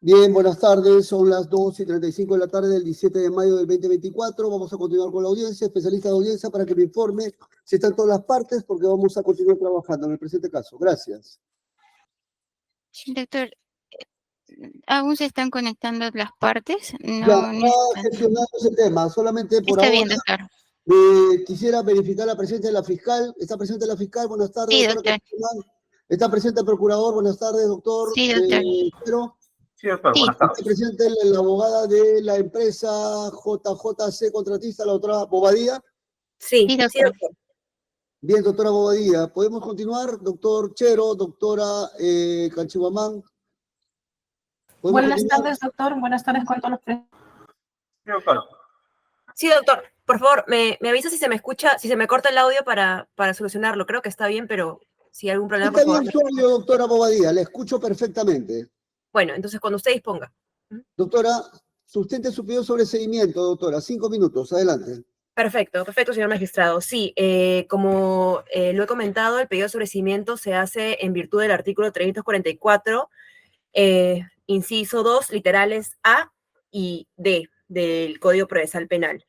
Bien, buenas tardes. Son las 2:35 de la tarde del 17 de mayo del 2024. Vamos a continuar con la audiencia, especialista de audiencia, para que me informe si están todas las partes, porque vamos a continuar trabajando en el presente caso. Gracias. Sí, doctor, ¿aún se están conectando las partes? Ya, No, no está están. gestionando ese tema. Solamente por Está ahora bien, doctor. quisiera verificar la presencia de la fiscal. ¿Está presente la fiscal? Buenas tardes, Sí, doctora doctor. Campuzano. ¿Está presente el procurador? Buenas tardes, doctor. Sí, doctor. Pero Sí, doctor, Sí, buenas está tardes. presente la abogada de la empresa JJC contratista, la doctora Bobadilla. sí, Sí, sí, doctor. doctor. Bien, doctora Bobadilla, ¿podemos continuar? Doctor Chero, doctora Canchihuamán, ¿podemos Buenas continuar? tardes, doctor. Buenas tardes con todos los presentes. Sí, doctor. Sí, doctor. Por favor, me avisa si se me escucha, si se me corta el audio para solucionarlo. Creo que está bien, pero si hay algún problema, por Está favor. bien su audio, doctora Bobadilla, la escucho perfectamente. Bueno, entonces cuando usted disponga. Doctora, sustente su pedido sobre seguimiento, doctora. 5 minutos, adelante. Perfecto, perfecto, señor magistrado. Sí, como lo he comentado, el pedido de sobreseimiento se hace en virtud del artículo 344, inciso 2, literales A y D del Código Procesal Penal,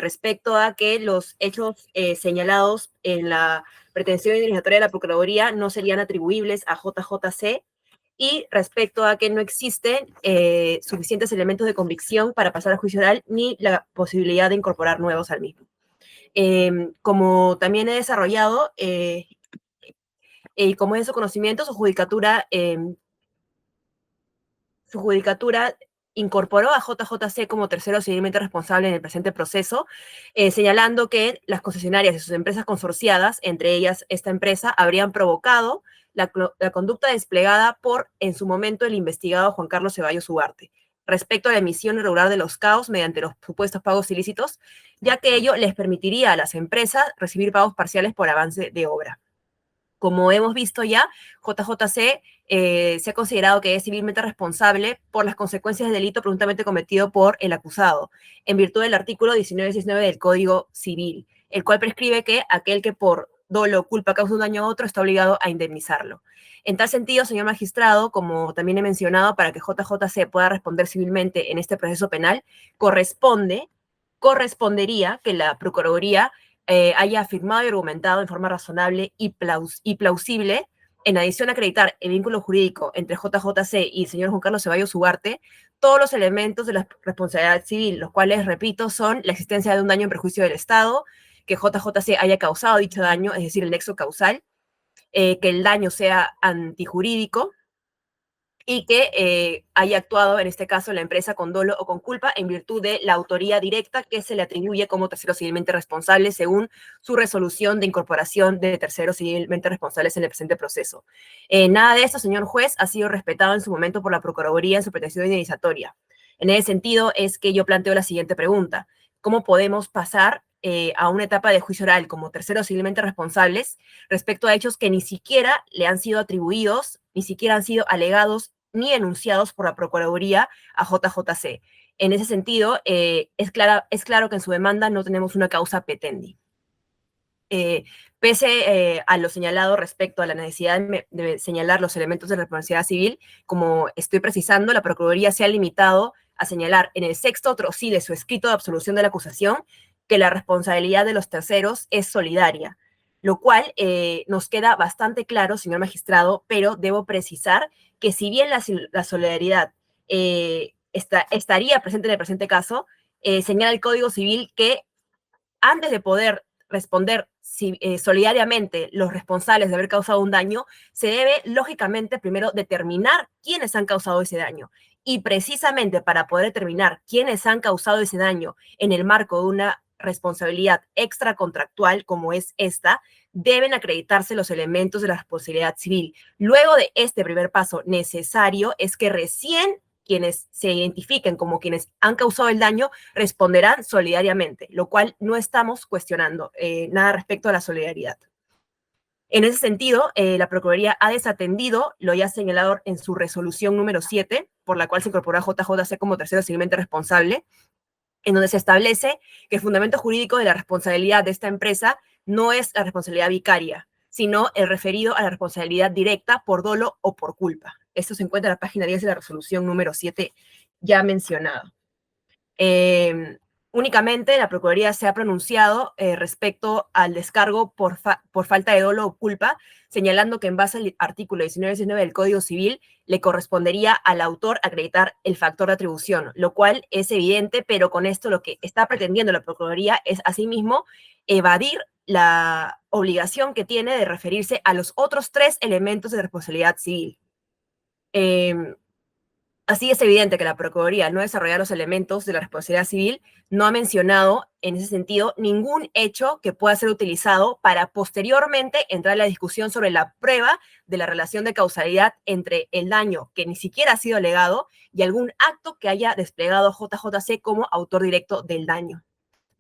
respecto a que los hechos señalados en la pretensión indemnizatoria de la Procuraduría no serían atribuibles a JJC, y respecto a que no existen suficientes elementos de convicción para pasar al juicio oral ni la posibilidad de incorporar nuevos al mismo. Como también he desarrollado, y como es de su conocimiento, su judicatura incorporó a JJC como tercero civilmente responsable en el presente proceso, señalando que las concesionarias y sus empresas consorciadas, entre ellas esta empresa, habrían provocado la conducta desplegada por, en su momento, el investigado Juan Carlos Ceballos Ugarte, respecto a la emisión irregular de los CAOs mediante los supuestos pagos ilícitos, ya que ello les permitiría a las empresas recibir pagos parciales por avance de obra. Como hemos visto ya, JJC se ha considerado que es civilmente responsable por las consecuencias del delito presuntamente cometido por el acusado, en virtud del artículo 1919 del Código Civil, el cual prescribe que aquel que por dolo o culpa causa un daño a otro está obligado a indemnizarlo. En tal sentido, señor magistrado, como también he mencionado, para que JJC pueda responder civilmente en este proceso penal, correspondería que la Procuraduría haya afirmado y argumentado en forma razonable y plausible, en adición a acreditar el vínculo jurídico entre JJC y el señor Juan Carlos Ceballos Ugarte, todos los elementos de la responsabilidad civil, los cuales, repito, son la existencia de un daño en perjuicio del Estado, que JJC haya causado dicho daño, es decir, el nexo causal, que el daño sea antijurídico, y que haya actuado, en este caso, la empresa con dolo o con culpa en virtud de la autoría directa que se le atribuye como tercero civilmente responsable según su resolución de incorporación de terceros civilmente responsables en el presente proceso. Nada de esto, señor juez, ha sido respetado en su momento por la Procuraduría en su pretensión indemnizatoria. En ese sentido es que yo planteo la siguiente pregunta. ¿Cómo podemos pasar a una etapa de juicio oral como terceros civilmente responsables respecto a hechos que ni siquiera le han sido atribuidos, ni siquiera han sido alegados ni enunciados por la Procuraduría a JJC? En ese sentido, es claro que en su demanda no tenemos una causa petendi. Pese a lo señalado respecto a la necesidad de señalar los elementos de responsabilidad civil, como estoy precisando, la Procuraduría se ha limitado a señalar en el sexto trocito de su escrito de absolución de la acusación que la responsabilidad de los terceros es solidaria, lo cual nos queda bastante claro, señor magistrado, pero debo precisar que si bien la solidaridad estaría presente en el presente caso, señala el Código Civil que antes de poder responder solidariamente los responsables de haber causado un daño, se debe, lógicamente, primero determinar quiénes han causado ese daño. Y precisamente para poder determinar quiénes han causado ese daño en el marco de una responsabilidad extracontractual como es esta, deben acreditarse los elementos de la responsabilidad civil. Luego de este primer paso necesario es que recién quienes se identifiquen como quienes han causado el daño responderán solidariamente, lo cual no estamos cuestionando nada respecto a la solidaridad. En ese sentido, la Procuraduría ha desatendido lo ya señalado en su resolución número 7, por la cual se incorporó a JJC como tercero civilmente responsable, en donde se establece que el fundamento jurídico de la responsabilidad de esta empresa no es la responsabilidad vicaria, sino el referido a la responsabilidad directa por dolo o por culpa. Esto se encuentra en la página 10 de la resolución número 7 ya mencionada. Únicamente la Procuraduría se ha pronunciado respecto al descargo por falta de dolo o culpa, señalando que en base al artículo 1919 del Código Civil le correspondería al autor acreditar el factor de atribución, lo cual es evidente, pero con esto lo que está pretendiendo la Procuraduría es asimismo evadir la obligación que tiene de referirse a los otros 3 elementos de responsabilidad civil. Así es evidente que la Procuraduría no desarrolla los elementos de la responsabilidad civil, no ha mencionado en ese sentido ningún hecho que pueda ser utilizado para posteriormente entrar en la discusión sobre la prueba de la relación de causalidad entre el daño que ni siquiera ha sido alegado y algún acto que haya desplegado JJC como autor directo del daño.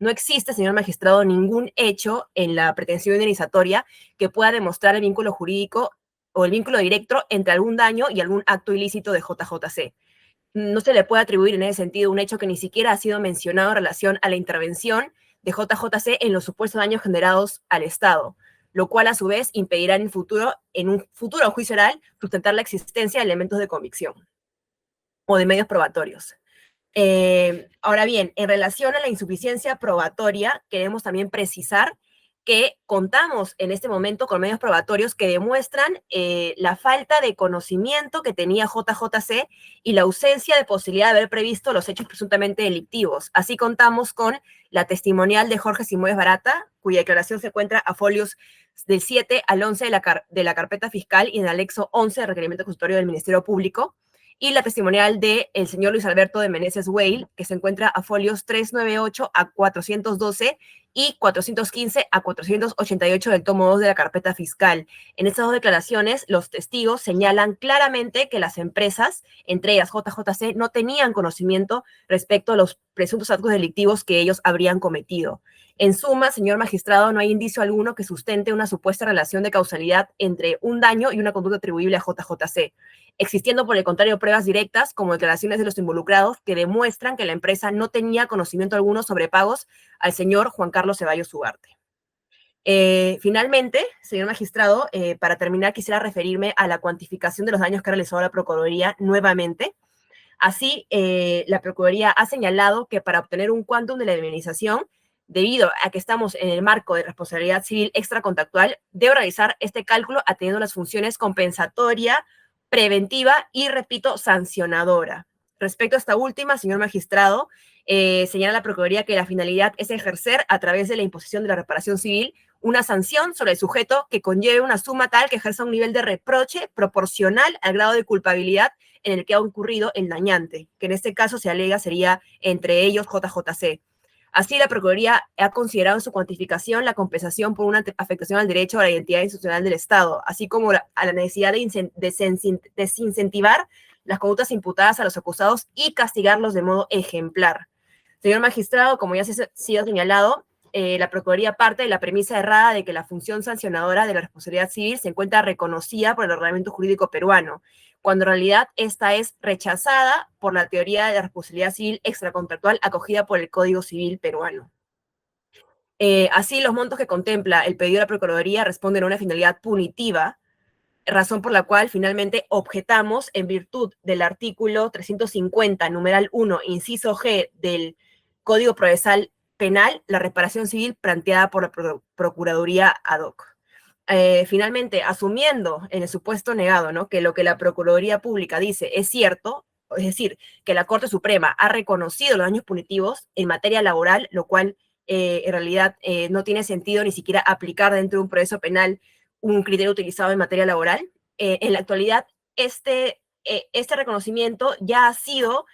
No existe, señor magistrado, ningún hecho en la pretensión indemnizatoria que pueda demostrar el vínculo jurídico o el vínculo directo entre algún daño y algún acto ilícito de JJC. No se le puede atribuir en ese sentido un hecho que ni siquiera ha sido mencionado en relación a la intervención de JJC en los supuestos daños generados al Estado, lo cual a su vez impedirá en un futuro juicio oral, sustentar la existencia de elementos de convicción o de medios probatorios. Ahora bien, en relación a la insuficiencia probatoria, queremos también precisar que contamos en este momento con medios probatorios que demuestran la falta de conocimiento que tenía JJC y la ausencia de posibilidad de haber previsto los hechos presuntamente delictivos. Así contamos con la testimonial de Jorge Simões Barata, cuya declaración se encuentra a folios del 7 al 11 de la carpeta fiscal y en el anexo 11 del requerimiento acusatorio del Ministerio Público, y la testimonial del señor Luis Alberto de Meneses Weil, que se encuentra a folios 398 a 412 y 415 a 488 del tomo 2 de la carpeta fiscal. En estas 2 declaraciones, los testigos señalan claramente que las empresas, entre ellas JJC, no tenían conocimiento respecto a los presuntos actos delictivos que ellos habrían cometido. En suma, señor magistrado, no hay indicio alguno que sustente una supuesta relación de causalidad entre un daño y una conducta atribuible a JJC, existiendo por el contrario pruebas directas como declaraciones de los involucrados que demuestran que la empresa no tenía conocimiento alguno sobre pagos al señor Juan Carlos Ceballos Ugarte. Finalmente, señor magistrado, para terminar quisiera referirme a la cuantificación de los daños que ha realizado la Procuraduría nuevamente. Así, la Procuraduría ha señalado que para obtener un quantum de la indemnización, debido a que estamos en el marco de responsabilidad civil extracontractual, debe realizar este cálculo atendiendo las funciones compensatoria, preventiva y, repito, sancionadora. Respecto a esta última, señor magistrado, señala la Procuraduría que la finalidad es ejercer, a través de la imposición de la reparación civil, una sanción sobre el sujeto que conlleve una suma tal que ejerza un nivel de reproche proporcional al grado de culpabilidad en el que ha incurrido el dañante, que en este caso se alega sería entre ellos JJC. Así, la Procuraduría ha considerado en su cuantificación la compensación por una afectación al derecho a la identidad institucional del Estado, así como a la necesidad de desincentivar las conductas imputadas a los acusados y castigarlos de modo ejemplar. Señor magistrado, como ya se ha sido señalado, la Procuraduría parte de la premisa errada de que la función sancionadora de la responsabilidad civil se encuentra reconocida por el ordenamiento jurídico peruano, cuando en realidad esta es rechazada por la teoría de la responsabilidad civil extracontractual acogida por el Código Civil peruano. Así, los montos que contempla el pedido de la Procuraduría responden a una finalidad punitiva, razón por la cual finalmente objetamos, en virtud del artículo 350, numeral 1, inciso G del Código Procesal Penal, la reparación civil planteada por la Procuraduría ad hoc. Finalmente, asumiendo en el supuesto negado, ¿no?, que lo que la Procuraduría Pública dice es cierto, es decir, que la Corte Suprema ha reconocido los daños punitivos en materia laboral, lo cual en realidad no tiene sentido ni siquiera aplicar dentro de un proceso penal un criterio utilizado en materia laboral. En la actualidad, este reconocimiento ya ha sido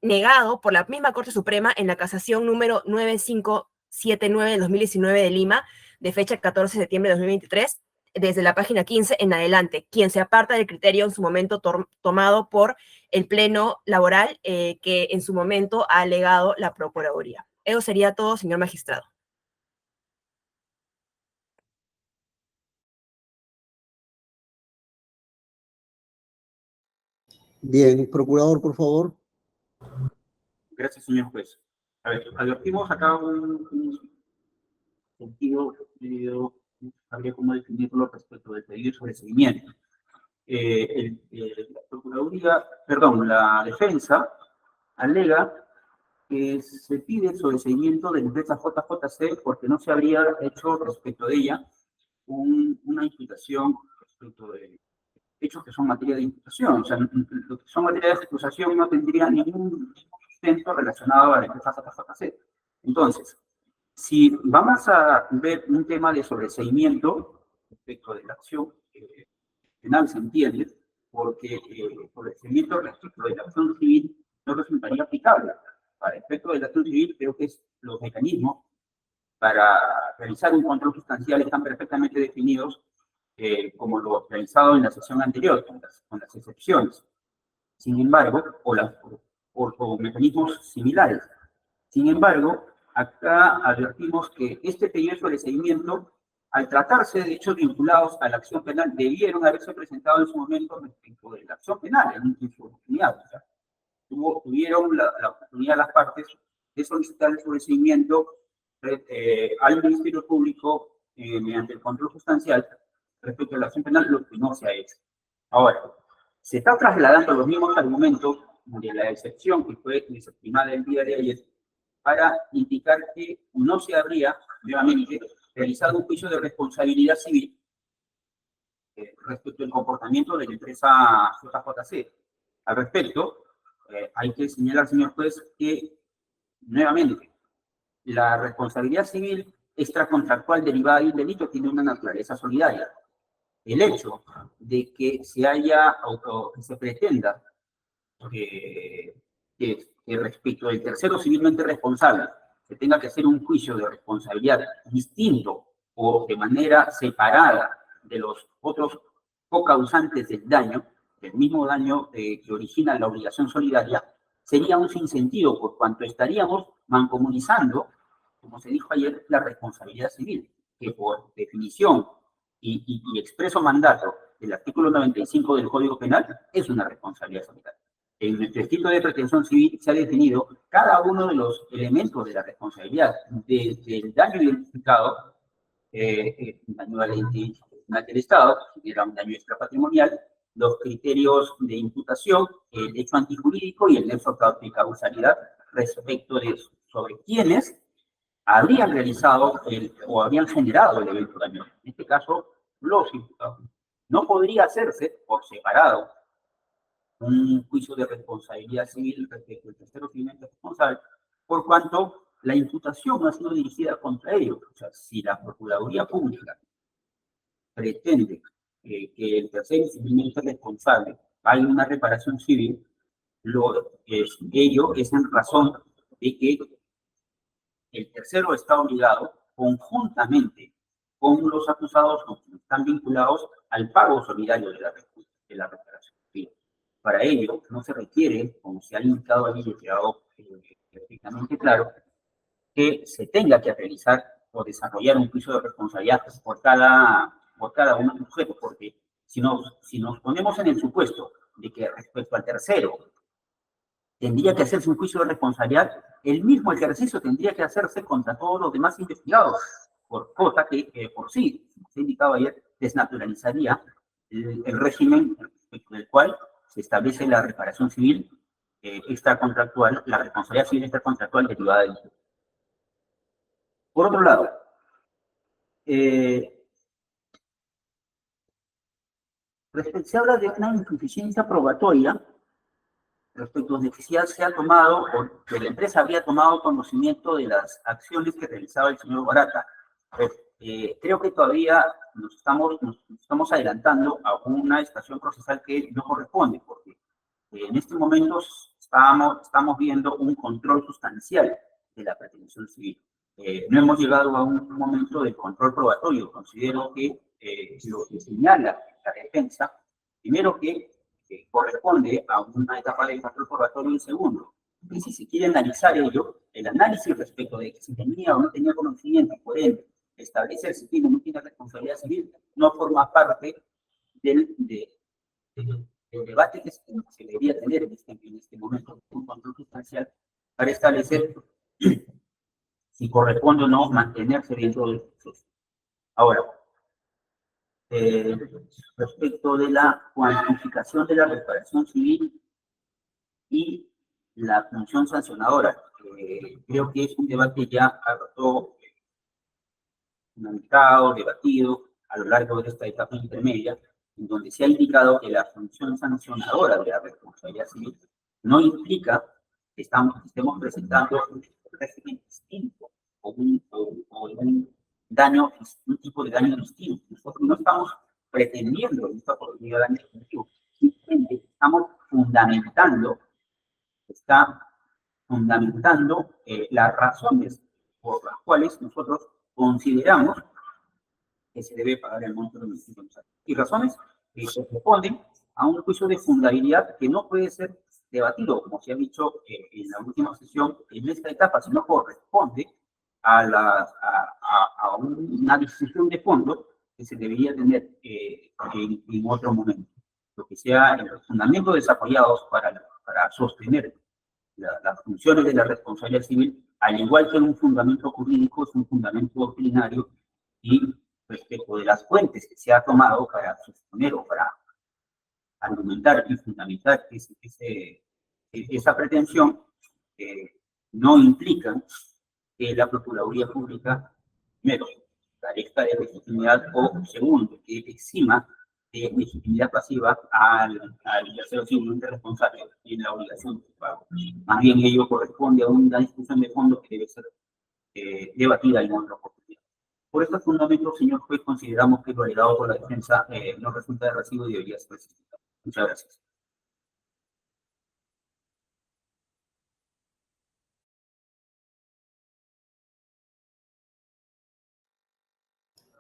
negado por la misma Corte Suprema en la casación número 9579 de 2019 de Lima, de fecha 14 de septiembre de 2023, desde la página 15 en adelante, quien se aparta del criterio en su momento tomado por el Pleno Laboral que en su momento ha alegado la Procuraduría. Eso sería todo, señor magistrado. Bien, procurador, por favor. Gracias, señor juez. A ver, advertimos acá un sentido, habría como definirlo respecto del pedido de sobreseguimiento. la Procuraduría, perdón, la defensa alega que se pide el sobreseimiento de la empresa JJC porque no se habría hecho respecto de ella una imputación respecto de hechos que son materia de imputación. O sea, lo que son materia de acusación no tendría ningún sustento relacionado a la empresa JJC. Entonces, si vamos a ver un tema de sobreseimiento respecto de la acción penal, se entiende, porque el sobreseimiento respecto de la acción civil no resultaría aplicable. Para el efecto de la acción civil, creo que los mecanismos para realizar un control sustancial están perfectamente definidos, como lo realizado en la sesión anterior, con las excepciones. Sin embargo, o mecanismos similares. Sin embargo, acá advertimos que este pedido de sobreseimiento, al tratarse de hechos vinculados a la acción penal, debieron haberse presentado en su momento respecto de la acción penal, en su oportunidad. O sea, tuvieron la oportunidad las partes de solicitar el sobreseimiento al Ministerio Público mediante el control sustancial respecto a la acción penal, lo que no se ha hecho. Ahora, se está trasladando los mismos argumentos de la excepción que fue desestimada el día de ayer para indicar que no se habría, nuevamente, realizado un juicio de responsabilidad civil respecto al comportamiento de la empresa JJC. Al respecto, hay que señalar, señor juez, que, nuevamente, la responsabilidad civil extracontractual derivada de un delito tiene una naturaleza solidaria. El hecho de que se pretenda que respecto del tercero civilmente responsable se tenga que hacer un juicio de responsabilidad distinto o de manera separada de los otros cocausantes del daño, del mismo daño que origina la obligación solidaria, sería un sinsentido por cuanto estaríamos mancomunizando, como se dijo ayer, la responsabilidad civil, que por definición y expreso mandato del artículo 95 del Código Penal es una responsabilidad solidaria. En nuestro escrito de pretensión civil se ha definido cada uno de los elementos de la responsabilidad, desde el daño identificado, daño a la integridad del Estado, si era un daño extrapatrimonial, los criterios de imputación, el hecho antijurídico y el nexo de causalidad respecto de sobre quiénes habrían realizado o habrían generado el evento dañoso. En este caso, los imputados. No podría hacerse por separado un juicio de responsabilidad civil respecto al tercero civilmente responsable, por cuanto la imputación no ha sido dirigida contra ellos. O sea, si la Procuraduría Pública pretende que el tercero civilmente responsable pague una reparación civil, ello es en razón de que el tercero está obligado conjuntamente con los acusados que están vinculados al pago solidario de la reparación civil. Para ello, no se requiere, como se ha indicado ahí y quedado perfectamente claro, que se tenga que realizar o desarrollar un juicio de responsabilidad por cada uno de los sujetos, porque si nos ponemos en el supuesto de que respecto al tercero tendría que hacerse un juicio de responsabilidad, el mismo ejercicio tendría que hacerse contra todos los demás investigados, por cosa que por sí, como se ha indicado ayer, desnaturalizaría el régimen respecto del cual se establece la reparación civil extracontractual, la responsabilidad civil extracontractual derivada del delito. Por otro lado, se habla de una insuficiencia probatoria respecto de que se ha tomado, o que la empresa habría tomado conocimiento de las acciones que realizaba el señor Barata. Creo que todavía nos estamos adelantando a una estación procesal que no corresponde, porque en este momento estamos viendo un control sustancial de la pretensión civil. No hemos llegado a un momento de control probatorio. Considero que lo que señala la defensa, primero que corresponde a una etapa de control probatorio y segundo, que si se quiere analizar ello, el análisis respecto de si tenía o no tenía conocimiento, por ende, establecer si tiene o no tiene responsabilidad civil, no forma parte del debate que se debería tener en este momento, un control sustancial para establecer si corresponde o no mantenerse dentro del proceso. Ahora, respecto de la cuantificación de la reparación civil y la función sancionadora. Creo que es un debate ya harto fundamentado, debatido a lo largo de esta etapa intermedia, en donde se ha indicado que la función sancionadora de la responsabilidad civil no implica que estemos presentando un régimen distinto o un daño, un tipo de daño distinto. Nosotros no estamos pretendiendo en esta oportunidad de daño distintivo, simplemente estamos fundamentando las razones por las cuales nosotros consideramos que se debe pagar el monto de los distintos años. Y razones que se responden a un juicio de fundabilidad que no puede ser debatido, como se ha dicho en la última sesión, en esta etapa, sino corresponde a una discusión de fondo que se debería tener en otro momento. Lo que sea los fundamentos desarrollados para sostener las funciones de la responsabilidad civil, al igual que un fundamento jurídico, es un fundamento doctrinario, y respecto de las fuentes que se ha tomado para sostener o para argumentar y fundamentar esa pretensión, no implica que la Procuraduría Pública, primero, carezca de legitimidad, o segundo, que exima de legitimidad pasiva al tercero civilmente responsable en la obligación de pago. Más bien ello corresponde a una discusión de fondo que debe ser debatida en otra oportunidad. Por estos fundamentos, señor juez, consideramos que lo alegado por la defensa no resulta de recibo y debería ser presentado. Muchas gracias.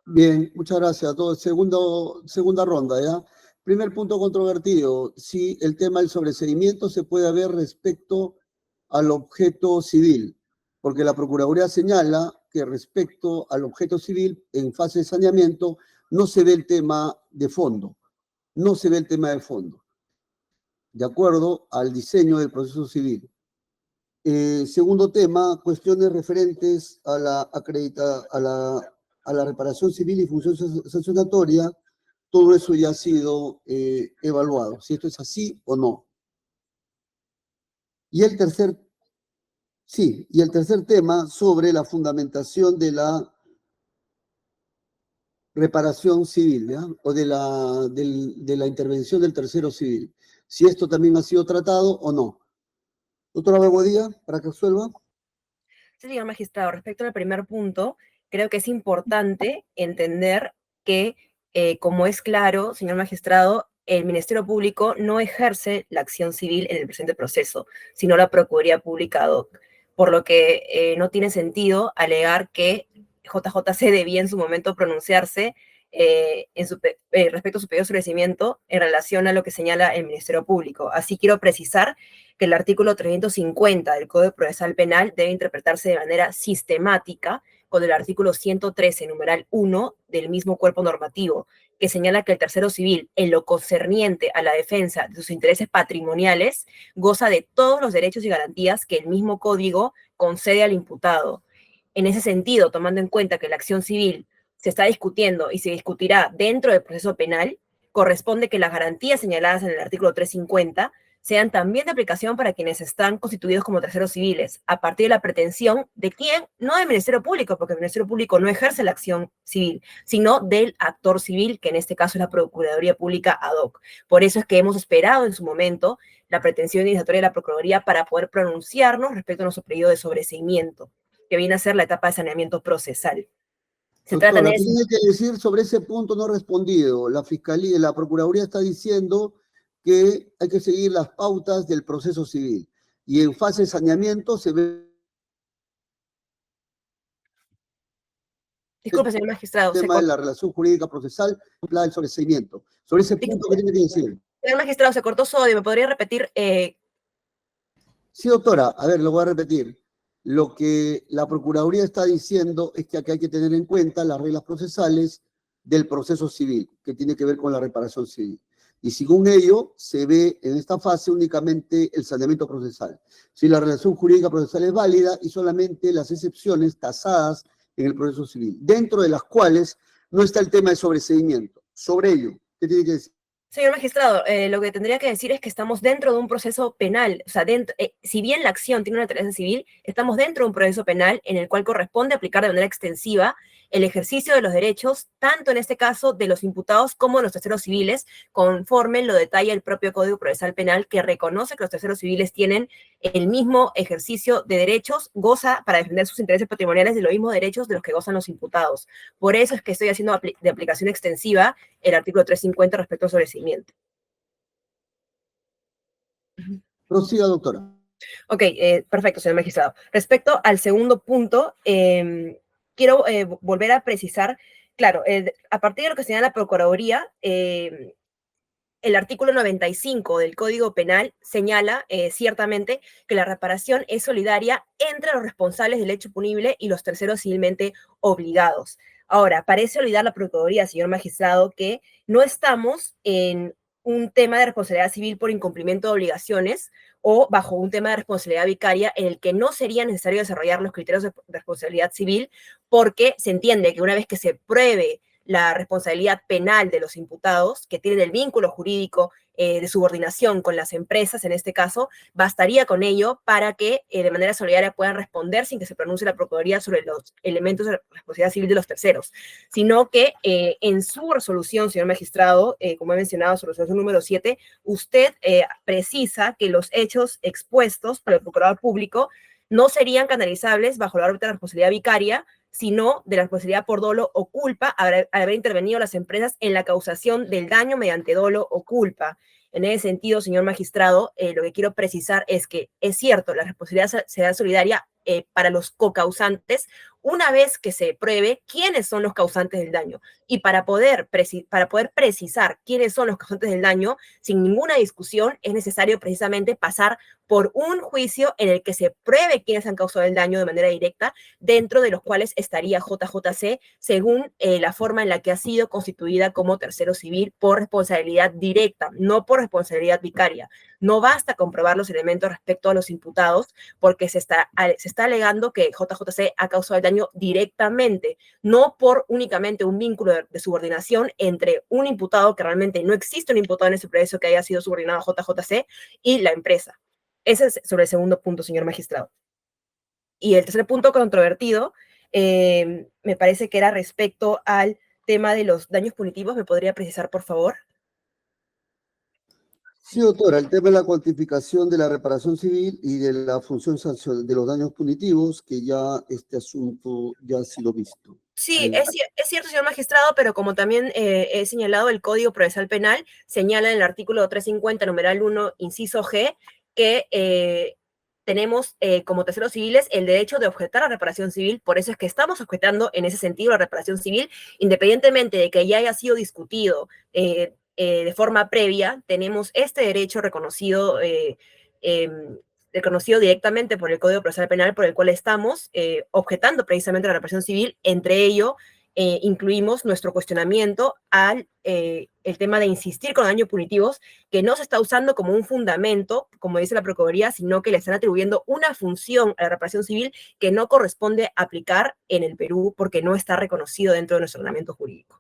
Bien, muchas gracias a todos. Segunda ronda, ¿ya? Primer punto controvertido, si el tema del sobreseimiento se puede ver respecto al objeto civil, porque la Procuraduría señala que respecto al objeto civil, en fase de saneamiento, no se ve el tema de fondo, no se ve el tema de fondo, de acuerdo al diseño del proceso civil. Segundo tema, cuestiones referentes a la reparación civil y función sancionatoria. Todo eso ya ha sido evaluado, si esto es así o no. Y el tercer tema sobre la fundamentación de la reparación civil, ¿ya? O de la intervención del tercero civil. Si esto también ha sido tratado o no. Doctora Bebodía, para que resuelva. Sí, señor magistrado, respecto al primer punto, creo que es importante entender que, como es claro, señor magistrado, el Ministerio Público no ejerce la acción civil en el presente proceso, sino la Procuraduría Pública ad hoc, por lo que no tiene sentido alegar que JJC debía en su momento pronunciarse respecto a su pedido de sobreseimiento en relación a lo que señala el Ministerio Público. Así quiero precisar que el artículo 350 del Código Procesal Penal debe interpretarse de manera sistemática con el artículo 113, numeral 1 del mismo cuerpo normativo, que señala que el tercero civil, en lo concerniente a la defensa de sus intereses patrimoniales, goza de todos los derechos y garantías que el mismo código concede al imputado. En ese sentido, tomando en cuenta que la acción civil se está discutiendo y se discutirá dentro del proceso penal, corresponde que las garantías señaladas en el artículo 350 sean también de aplicación para quienes están constituidos como terceros civiles, a partir de la pretensión de quién, no del Ministerio Público, porque el Ministerio Público no ejerce la acción civil, sino del actor civil, que en este caso es la Procuraduría Pública ad hoc. Por eso es que hemos esperado en su momento la pretensión iniciatoria de la Procuraduría para poder pronunciarnos respecto a nuestro periodo de sobreseimiento, que viene a ser la etapa de saneamiento procesal. Doctora, ¿qué tiene que decir sobre ese punto no respondido? La Fiscalía, la Procuraduría está diciendo que hay que seguir las pautas del proceso civil. Y en fase de saneamiento se ve... Disculpe, señor magistrado. El tema de la relación jurídica procesal, la del sobreseimiento. Sobre ese punto, ¿qué tiene que decir? Señor magistrado, se cortó su audio. ¿Me podría repetir? Sí, doctora. A ver, lo voy a repetir. Lo que la Procuraduría está diciendo es que aquí hay que tener en cuenta las reglas procesales del proceso civil, que tiene que ver con la reparación civil. Y según ello, se ve en esta fase únicamente el saneamiento procesal. Si la relación jurídica procesal es válida y solamente las excepciones tasadas en el proceso civil, dentro de las cuales no está el tema de sobreseimiento. sobre ello. ¿Qué tiene que decir? Señor magistrado, lo que tendría que decir es que estamos dentro de un proceso penal. O sea, si bien la acción tiene una naturaleza civil, estamos dentro de un proceso penal en el cual corresponde aplicar de manera extensiva el ejercicio de los derechos, tanto en este caso de los imputados como de los terceros civiles, conforme lo detalla el propio Código Procesal Penal, que reconoce que los terceros civiles tienen el mismo ejercicio de derechos, goza para defender sus intereses patrimoniales de los mismos derechos de los que gozan los imputados. Por eso es que estoy haciendo de aplicación extensiva el artículo 350 respecto al sobreseimiento. Prosiga, doctora. Ok, perfecto, señor magistrado. Respecto al segundo punto, quiero volver a precisar, claro, a partir de lo que señala la Procuraduría, el artículo 95 del Código Penal señala ciertamente que la reparación es solidaria entre los responsables del hecho punible y los terceros civilmente obligados. Ahora, parece olvidar la Procuraduría, señor magistrado, que no estamos en un tema de responsabilidad civil por incumplimiento de obligaciones o bajo un tema de responsabilidad vicaria en el que no sería necesario desarrollar los criterios de responsabilidad civil, porque se entiende que una vez que se pruebe la responsabilidad penal de los imputados, que tienen el vínculo jurídico de subordinación con las empresas, en este caso, bastaría con ello para que de manera solidaria puedan responder sin que se pronuncie la Procuraduría sobre los elementos de responsabilidad civil de los terceros, sino que en su resolución, señor magistrado, como he mencionado, su resolución número 7, usted precisa que los hechos expuestos por el procurador público no serían canalizables bajo la órbita de responsabilidad vicaria, sino de la responsabilidad por dolo o culpa al haber intervenido las empresas en la causación del daño mediante dolo o culpa. En ese sentido, señor magistrado, lo que quiero precisar es que es cierto, la responsabilidad será solidaria para los cocausantes una vez que se pruebe quiénes son los causantes del daño. Y para poder precisar quiénes son los causantes del daño, sin ninguna discusión, es necesario precisamente pasar por un juicio en el que se pruebe quiénes han causado el daño de manera directa, dentro de los cuales estaría JJC, según la forma en la que ha sido constituida como tercero civil por responsabilidad directa, no por responsabilidad vicaria. No basta comprobar los elementos respecto a los imputados, porque se está alegando que JJC ha causado el daño directamente, no por únicamente un vínculo de subordinación entre un imputado, que realmente no existe un imputado en ese proceso que haya sido subordinado a JJC, y la empresa. Ese es sobre el segundo punto, señor magistrado. Y el tercer punto controvertido, me parece que era respecto al tema de los daños punitivos. ¿Me podría precisar, por favor? Sí, doctora, el tema de la cuantificación de la reparación civil y de la función sancional de los daños punitivos, que ya este asunto ya ha sido visto. Sí, es cierto, señor magistrado, pero como también he señalado, el Código Procesal Penal señala en el artículo 350, numeral 1, inciso G, que tenemos como terceros civiles el derecho de objetar la reparación civil. Por eso es que estamos objetando en ese sentido la reparación civil, independientemente de que ya haya sido discutido de forma previa. Tenemos este derecho reconocido directamente por el Código Procesal Penal, por el cual estamos objetando precisamente la reparación civil. Entre ello, incluimos nuestro cuestionamiento al el tema de insistir con daños punitivos, que no se está usando como un fundamento, como dice la Procuraduría, sino que le están atribuyendo una función a la reparación civil que no corresponde aplicar en el Perú, porque no está reconocido dentro de nuestro ordenamiento jurídico.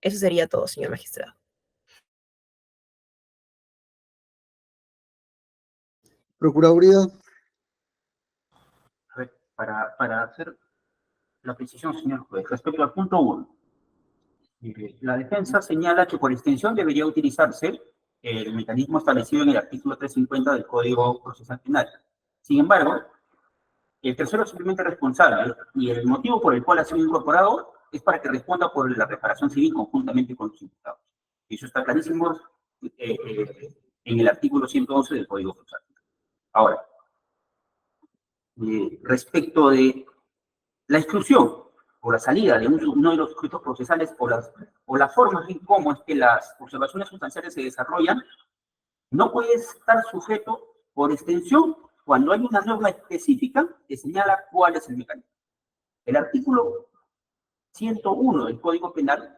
Eso sería todo, señor magistrado. Procuraduría. A ver, para hacer la precisión, señor juez, respecto al punto 1, la defensa señala que por extensión debería utilizarse el mecanismo establecido en el artículo 350 del Código Procesal Penal. Sin embargo, el tercero simplemente responsable y el motivo por el cual ha sido incorporado es para que responda por la reparación civil conjuntamente con los imputados. Eso está clarísimo en el artículo 111 del Código Procesal. Ahora, respecto de la exclusión o la salida de uno de los sujetos procesales o las formas en cómo es que las observaciones sustanciales se desarrollan, no puede estar sujeto por extensión cuando hay una norma específica que señala cuál es el mecanismo. El artículo 101 del Código Penal,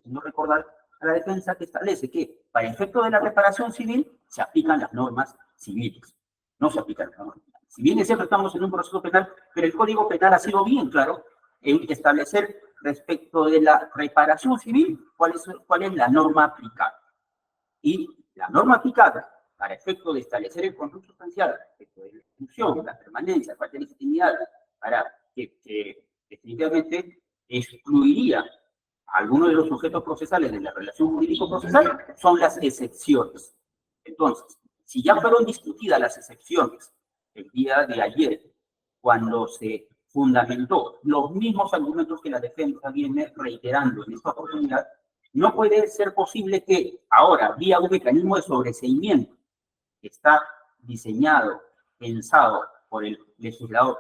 no recordar a la defensa, que establece que para efecto de la reparación civil se aplican las normas civiles, no se aplican las normas penales. Si bien es cierto, estamos en un proceso penal, pero el Código Penal ha sido bien claro en establecer respecto de la reparación civil, cuál es la norma aplicada. Y la norma aplicada, para efecto de establecer el control sustancial respecto de la exclusión, la permanencia, la falta de legitimidad, para que definitivamente excluiría a algunos de los sujetos procesales de la relación jurídico-procesal, son las excepciones. Entonces, si ya fueron discutidas las excepciones el día de ayer, cuando se fundamentó los mismos argumentos que la defensa viene reiterando en esta oportunidad, no puede ser posible que ahora, vía un mecanismo de sobreseimiento que está diseñado, pensado por el legislador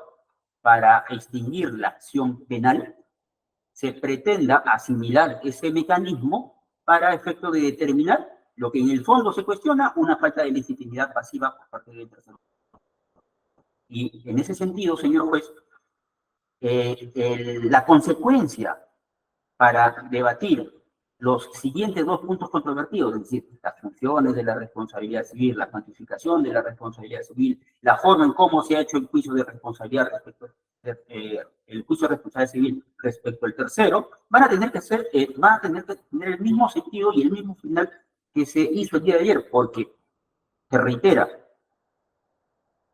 para extinguir la acción penal, se pretenda asimilar ese mecanismo para efecto de determinar lo que en el fondo se cuestiona, una falta de legitimidad pasiva por parte del tercero. Y en ese sentido, señor juez, la consecuencia para debatir los siguientes dos puntos controvertidos, es decir, las funciones de la responsabilidad civil, la cuantificación de la responsabilidad civil, la forma en cómo se ha hecho el juicio de responsabilidad respecto el juicio de responsabilidad civil respecto al tercero, van a tener que tener el mismo sentido y el mismo final que se hizo el día de ayer, porque se reitera,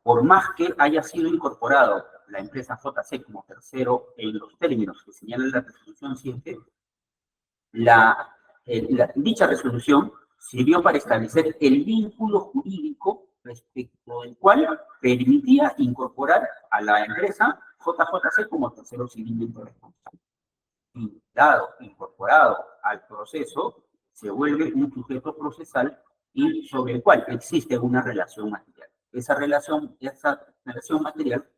por más que haya sido incorporado la empresa JC como tercero en los términos que señala la resolución 7, dicha resolución sirvió para establecer el vínculo jurídico respecto del cual permitía incorporar a la empresa JJC como tercero civilmente responsable. Y dado, incorporado al proceso, se vuelve un sujeto procesal y sobre el cual existe una relación material. Esa relación material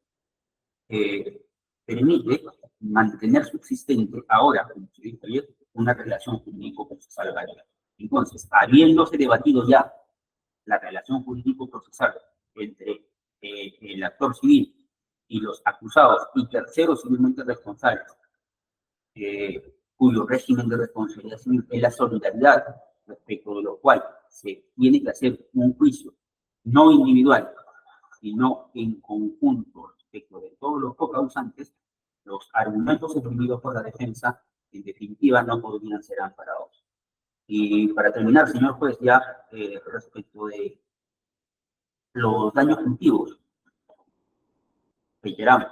permite mantener subsistente ahora, como se dijo ayer, una relación jurídico-procesal válida. Entonces, habiéndose debatido ya la relación jurídico-procesal entre el actor civil y los acusados y terceros civilmente responsables, cuyo régimen de responsabilidad civil es la solidaridad, respecto de lo cual se tiene que hacer un juicio no individual, sino en conjunto respecto de todos los cocausantes, los argumentos esgrimidos por la defensa, en definitiva, no podrían ser amparados. Y para terminar, señor juez, ya respecto de los daños punitivos, reiteramos,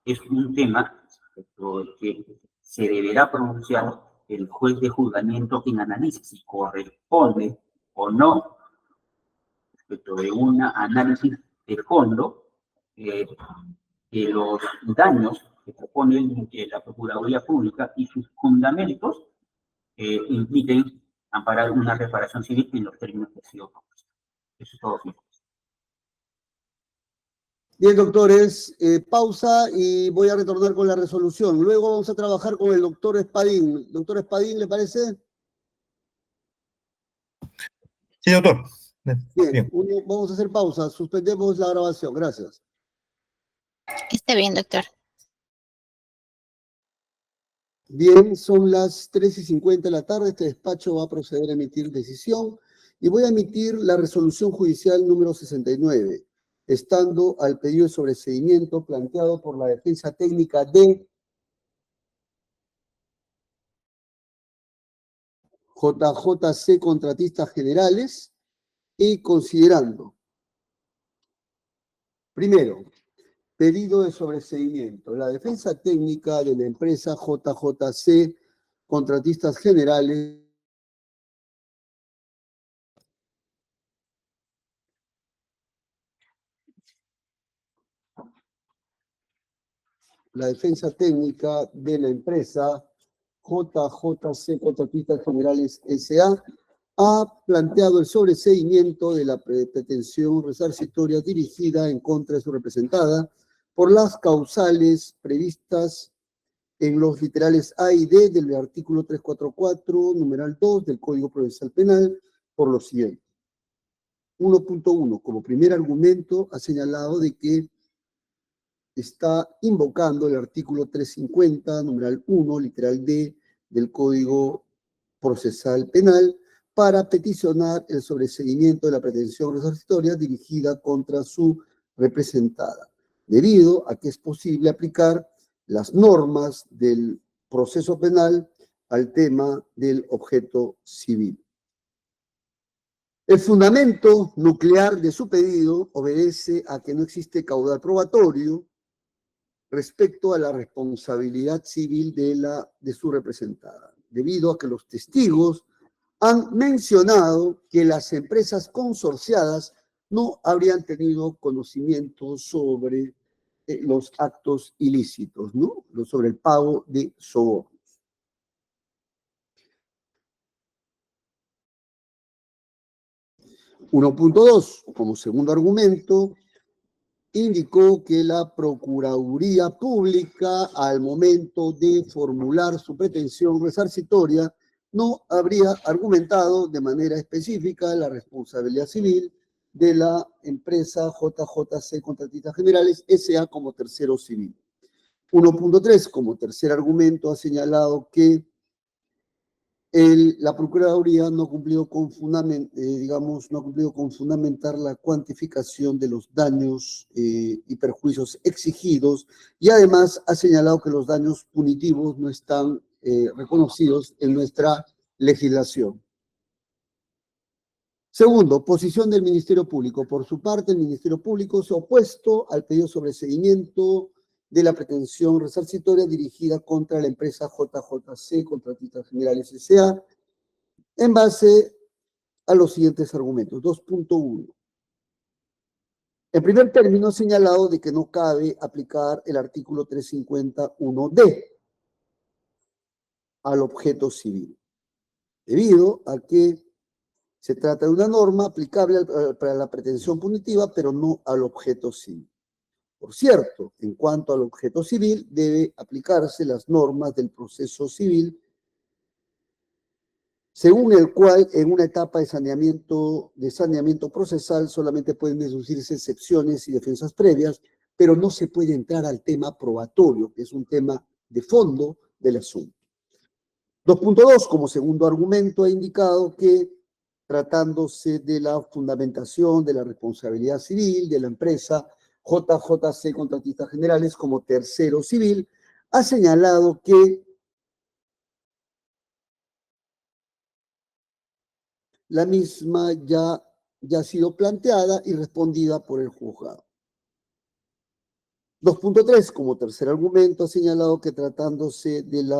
es un tema respecto del que se deberá pronunciar el juez de juzgamiento que analice si corresponde o no, respecto de un análisis de fondo, de los daños que propone la Procuraduría Pública y sus fundamentos impliquen amparar una reparación civil en los términos que ha sido propuesto. Eso es todo. Bien, doctores, pausa y voy a retornar con la resolución. Luego vamos a trabajar con el doctor Espadín. Doctor Espadín, ¿le parece? Sí, doctor. Bien, vamos a hacer pausa. Suspendemos la grabación. Gracias. Está bien, doctor. Bien, son las 3:50 de la tarde. Este despacho va a proceder a emitir decisión y voy a emitir la resolución judicial número 69, estando al pedido de sobreseimiento planteado por la defensa técnica de JJC Contratistas Generales y considerando, primero, pedido de sobreseimiento. La defensa técnica de la empresa JJC Contratistas Generales la defensa técnica de la empresa JJC Contratistas Generales S.A. ha planteado el sobreseimiento de la pretensión resarcitoria dirigida en contra de su representada por las causales previstas en los literales A y D del artículo 344, numeral 2 del Código Procesal Penal, por lo siguiente. 1.1, como primer argumento, ha señalado de que está invocando el artículo 350, numeral 1, literal D del Código Procesal Penal, para peticionar el sobreseimiento de la pretensión resarcitoria dirigida contra su representada, debido a que es posible aplicar las normas del proceso penal al tema del objeto civil. El fundamento nuclear de su pedido obedece a que no existe caudal probatorio respecto a la responsabilidad civil de su representada, debido a que los testigos han mencionado que las empresas consorciadas no habrían tenido conocimiento sobre los actos ilícitos, ¿no? Sobre el pago de sobornos. (1.2) Como segundo argumento, indicó que la Procuraduría Pública, al momento de formular su pretensión resarcitoria, no habría argumentado de manera específica la responsabilidad civil de la empresa JJC Contratistas Generales S.A. como tercero civil. 1.3, como tercer argumento, ha señalado que la Procuraduría no ha cumplido con fundamentar la cuantificación de los daños y perjuicios exigidos, y además ha señalado que los daños punitivos no están reconocidos en nuestra legislación. Segundo, posición del Ministerio Público. Por su parte, el Ministerio Público se ha opuesto al pedido sobre seguimiento de la pretensión resarcitoria dirigida contra la empresa JJC Contratistas Generales S.A. en base a los siguientes argumentos. 2.1. En primer término, ha señalado de que no cabe aplicar el artículo 351D al objeto civil, debido a que se trata de una norma aplicable para la pretensión punitiva, pero no al objeto civil. Por cierto, en cuanto al objeto civil, debe aplicarse las normas del proceso civil, según el cual en una etapa de saneamiento procesal solamente pueden deducirse excepciones y defensas previas, pero no se puede entrar al tema probatorio, que es un tema de fondo del asunto. 2.2, como segundo argumento, ha indicado que tratándose de la fundamentación de la responsabilidad civil de la empresa JJC Contratistas Generales como tercero civil, ha señalado que la misma ya ha sido planteada y respondida por el juzgado. 2.3, como tercer argumento, ha señalado que tratándose del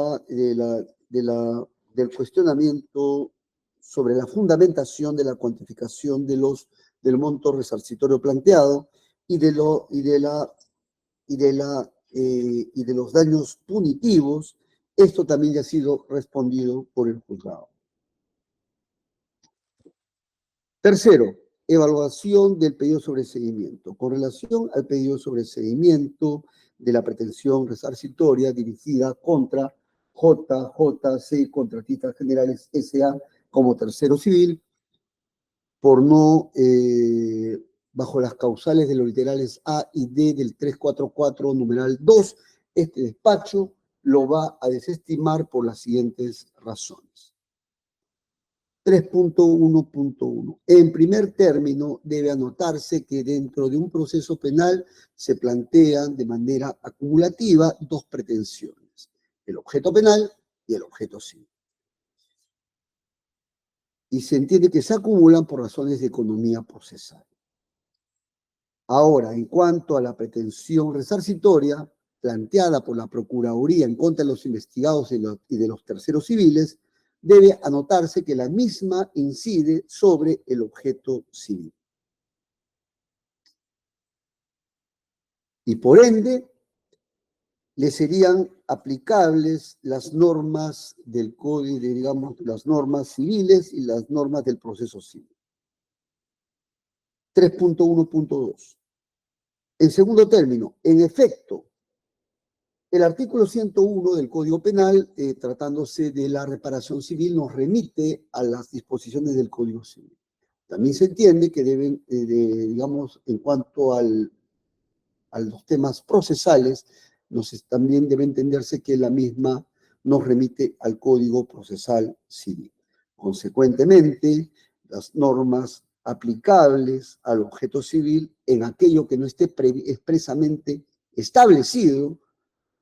cuestionamiento sobre la fundamentación de la cuantificación del monto resarcitorio planteado y de los daños punitivos, esto también ya ha sido respondido por el juzgado. Tercero, evaluación del pedido sobre seguimiento. Con relación al pedido sobre seguimiento de la pretensión resarcitoria dirigida contra JJC Contratistas Generales S.A. como tercero civil, por no, bajo las causales de los literales A y D del 344 numeral 2, este despacho lo va a desestimar por las siguientes razones. 3.1.1. En primer término, debe anotarse que dentro de un proceso penal se plantean de manera acumulativa dos pretensiones: el objeto penal y el objeto civil. Y se entiende que se acumulan por razones de economía procesal. Ahora, en cuanto a la pretensión resarcitoria planteada por la Procuraduría en contra de los investigados y de los terceros civiles, debe anotarse que la misma incide sobre el objeto civil. Y por ende, le serían aplicables las normas del código, digamos, las normas civiles y las normas del proceso civil. 3.1.2. En segundo término, en efecto, el artículo 101 del Código Penal, tratándose de la reparación civil, nos remite a las disposiciones del Código Civil. También se entiende que deben, digamos, en cuanto a los temas procesales, también debe entenderse que la misma nos remite al Código Procesal Civil. Consecuentemente, las normas aplicables al objeto civil en aquello que no esté expresamente establecido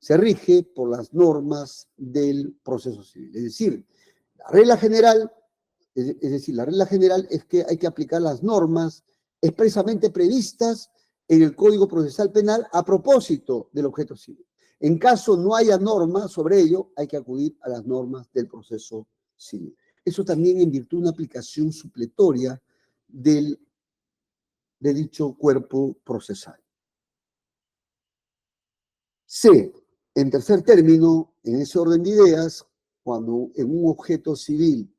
se rige por las normas del proceso civil. Es decir, la regla general, la regla general es que hay que aplicar las normas expresamente previstas en el Código Procesal Penal a propósito del objeto civil. En caso no haya norma sobre ello, hay que acudir a las normas del proceso civil. Eso también en virtud de una aplicación supletoria de dicho cuerpo procesal. C. En tercer término, en ese orden de ideas, cuando en un objeto civil,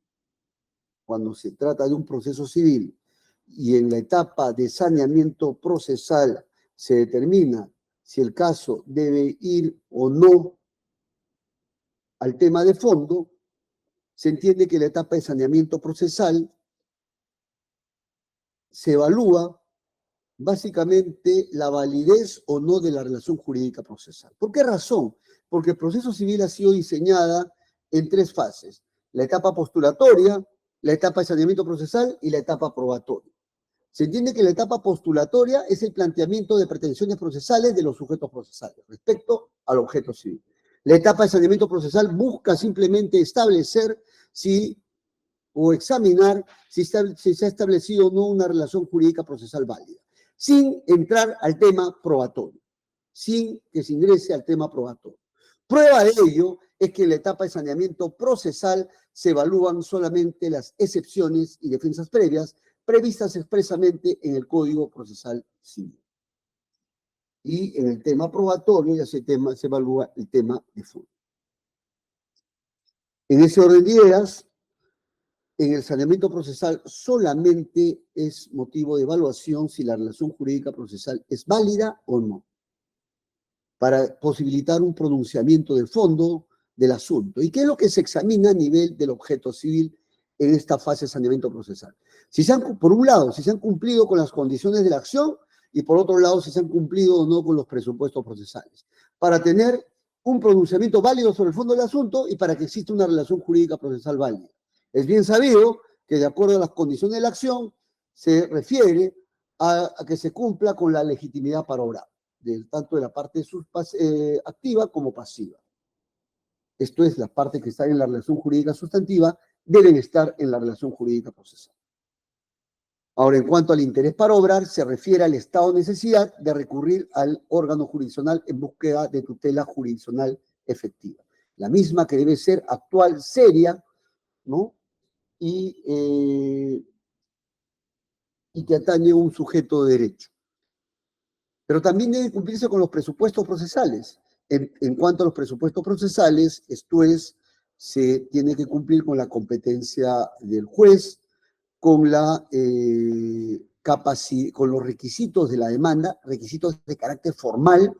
cuando se trata de un proceso civil y en la etapa de saneamiento procesal se determina si el caso debe ir o no al tema de fondo, se entiende que la etapa de saneamiento procesal se evalúa básicamente la validez o no de la relación jurídica procesal. ¿Por qué razón? Porque el proceso civil ha sido diseñada en tres fases: la etapa postulatoria, la etapa de saneamiento procesal y la etapa probatoria. Se entiende que la etapa postulatoria es el planteamiento de pretensiones procesales de los sujetos procesales respecto al objeto civil. La etapa de saneamiento procesal busca simplemente establecer o examinar si se ha establecido o no una relación jurídica procesal válida, sin entrar al tema probatorio, sin que se ingrese al tema probatorio. Prueba de ello es que en la etapa de saneamiento procesal se evalúan solamente las excepciones y defensas previas previstas expresamente en el Código Procesal Civil. Y en el tema probatorio ya se evalúa el tema de fondo. En ese orden de ideas, en el saneamiento procesal solamente es motivo de evaluación si la relación jurídica procesal es válida o no, para posibilitar un pronunciamiento de fondo del asunto. ¿Y qué es lo que se examina a nivel del objeto civil en esta fase de saneamiento procesal? Por un lado, si se han cumplido con las condiciones de la acción, y por otro lado, si se han cumplido o no con los presupuestos procesales, para tener un pronunciamiento válido sobre el fondo del asunto y para que exista una relación jurídica procesal válida. Es bien sabido que de acuerdo a las condiciones de la acción se refiere a que se cumpla con la legitimidad para obrar, tanto de la parte activa como pasiva. Esto es, las partes que están en la relación jurídica sustantiva deben estar en la relación jurídica procesal. Ahora, en cuanto al interés para obrar, se refiere al estado de necesidad de recurrir al órgano jurisdiccional en búsqueda de tutela jurisdiccional efectiva. La misma que debe ser actual, seria, ¿no? Y que atañe a un sujeto de derecho. Pero también debe cumplirse con los presupuestos procesales. En cuanto a los presupuestos procesales, esto es, se tiene que cumplir con la competencia del juez, con con los requisitos de la demanda, requisitos de carácter formal,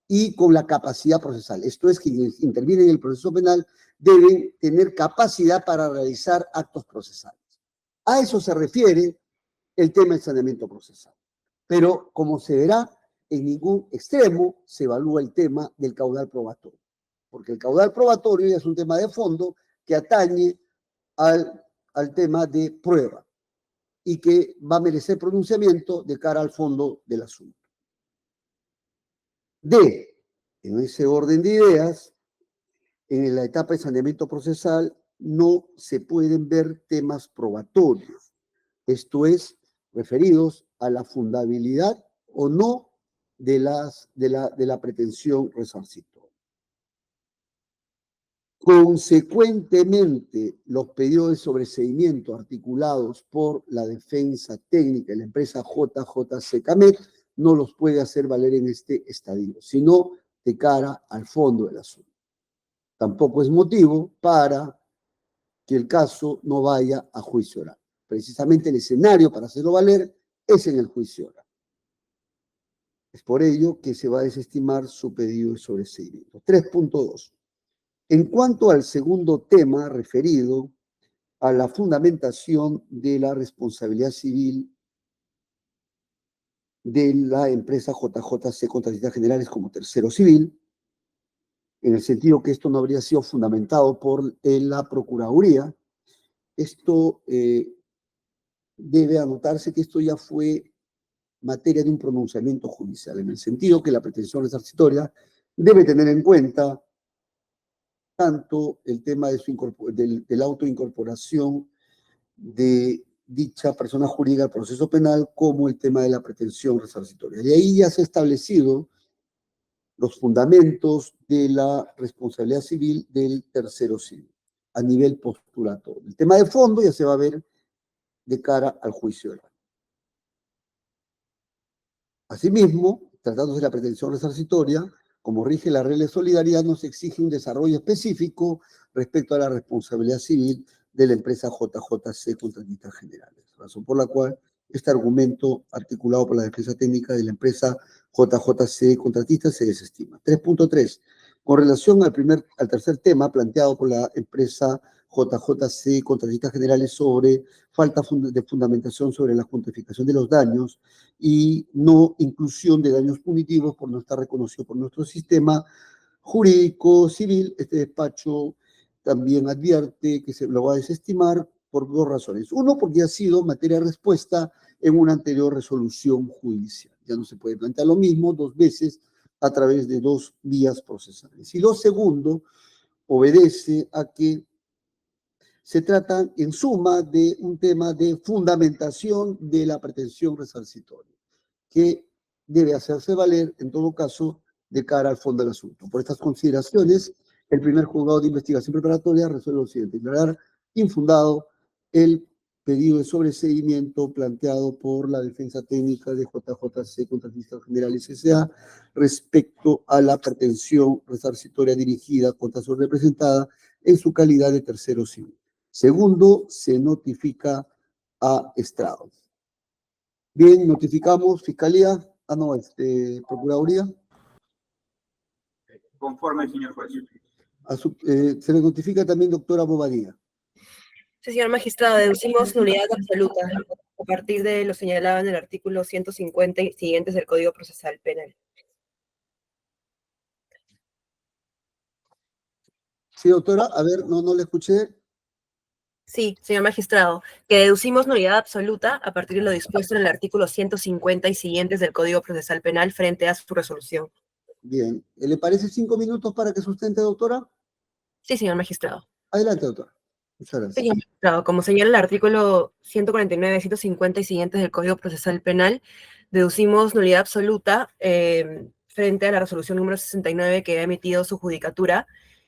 y con la capacidad procesal. Esto es, quienes intervienen en el proceso penal deben tener capacidad para realizar actos procesales. A eso se refiere el tema del saneamiento procesal. Pero, como se verá, en ningún extremo se evalúa el tema del caudal probatorio, porque el caudal probatorio ya es un tema de fondo que atañe al tema de prueba y que va a merecer pronunciamiento de cara al fondo del asunto. D. En ese orden de ideas, en la etapa de saneamiento procesal no se pueden ver temas probatorios, esto es, referidos a la fundabilidad o no de la pretensión resarcitoria. Consecuentemente, los pedidos de sobreseimiento articulados por la defensa técnica de la empresa JJC Camet no los puede hacer valer en este estadio, sino de cara al fondo del asunto. Tampoco es motivo para que el caso no vaya a juicio oral. Precisamente el escenario para hacerlo valer es en el juicio oral. Es por ello que se va a desestimar su pedido de sobreseimiento. 3.2. En cuanto al segundo tema referido a la fundamentación de la responsabilidad civil de la empresa JJC Contratistas Generales como tercero civil, en el sentido que esto no habría sido fundamentado por la Procuraduría, esto debe anotarse que esto ya fue materia de un pronunciamiento judicial, en el sentido que la pretensión resarcitoria debe tener en cuenta tanto el tema de la autoincorporación de dicha persona jurídica al proceso penal como el tema de la pretensión resarcitoria. Y ahí ya se ha establecido los fundamentos de la responsabilidad civil del tercero civil a nivel postulatorio. El tema de fondo ya se va a ver de cara al juicio oral. Asimismo, tratándose de la pretensión resarcitoria, como rige la regla de solidaridad, nos exige un desarrollo específico respecto a la responsabilidad civil de la empresa JJC Contratistas Generales, razón por la cual este argumento articulado por la defensa técnica de la empresa JJC Contratistas se desestima. 3.3. Con relación al tercer tema planteado por la empresa JJC Contratistas Generales sobre falta de fundamentación sobre la cuantificación de los daños y no inclusión de daños punitivos por no estar reconocido por nuestro sistema jurídico civil, este despacho también advierte que se lo va a desestimar por dos razones. Uno, porque ha sido materia de respuesta en una anterior resolución judicial. Ya no se puede plantear lo mismo dos veces a través de dos vías procesales. Y lo segundo, obedece a que se trata, en suma, de un tema de fundamentación de la pretensión resarcitoria, que debe hacerse valer, en todo caso, de cara al fondo del asunto. Por estas consideraciones, el primer juzgado de investigación preparatoria resuelve lo siguiente: declarar infundado el pedido de sobreseimiento planteado por la defensa técnica de JJC Contratistas Generales S.A. respecto a la pretensión resarcitoria dirigida contra su representada en su calidad de tercero civil. Segundo, se notifica a estrado. Bien, notificamos Fiscalía, Procuraduría. Conforme, señor juez. Se le notifica también doctora Bobadilla. Sí, señor magistrado, deducimos nulidad absoluta a partir de lo señalado en el artículo 150 y siguientes del Código Procesal Penal. Sí, doctora, a ver, no le escuché. Sí, señor magistrado, que deducimos nulidad absoluta a partir de lo dispuesto en el artículo 150 y siguientes del Código Procesal Penal frente a su resolución. Bien, ¿le parece 5 minutos para que sustente, doctora? Sí, señor magistrado. Adelante, doctora. Muchas gracias. Señor magistrado, como señala el artículo 149, 150 y siguientes del Código Procesal Penal, deducimos nulidad absoluta frente a la resolución número 69 que ha emitido su judicatura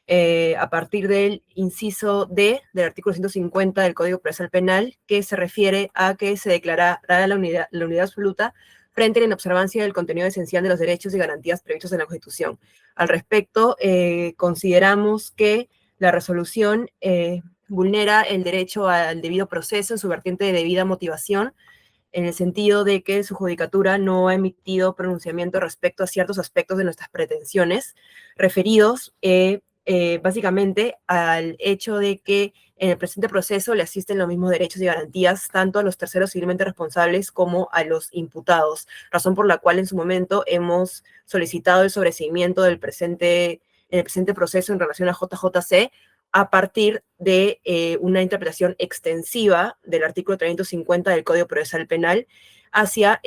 a partir del inciso D del artículo 150 del Código Procesal Penal, que se refiere a que se declarará la unidad absoluta frente a la inobservancia del contenido esencial de los derechos y garantías previstos en la Constitución. Al respecto, consideramos que la resolución vulnera el derecho al debido proceso en su vertiente de debida motivación, en el sentido de que su judicatura no ha emitido pronunciamiento respecto a ciertos aspectos de nuestras pretensiones, referidos básicamente al hecho de que en el presente proceso le asisten los mismos derechos y garantías tanto a los terceros civilmente responsables como a los imputados, razón por la cual en su momento hemos solicitado el sobreseimiento en el presente proceso en relación a JJC, a partir de una interpretación extensiva del artículo 350 del Código Procesal Penal hacia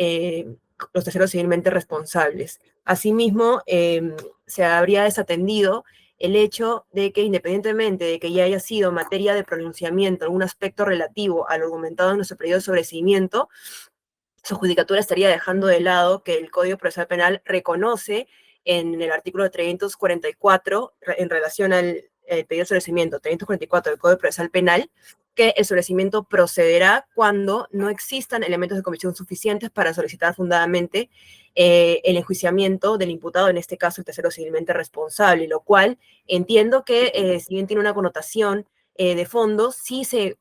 los terceros civilmente responsables. Asimismo, se habría desatendido el hecho de que, independientemente de que ya haya sido materia de pronunciamiento algún aspecto relativo al argumentado en nuestro periodo de sobreseimiento, su judicatura estaría dejando de lado que el Código Procesal Penal reconoce en el artículo 344, en relación al pedido de sobreseimiento 344 del Código Procesal Penal, que el sobreseimiento procederá cuando no existan elementos de convicción suficientes para solicitar fundadamente el enjuiciamiento del imputado, en este caso el tercero civilmente responsable, lo cual entiendo que, si bien tiene una connotación de fondo, sí se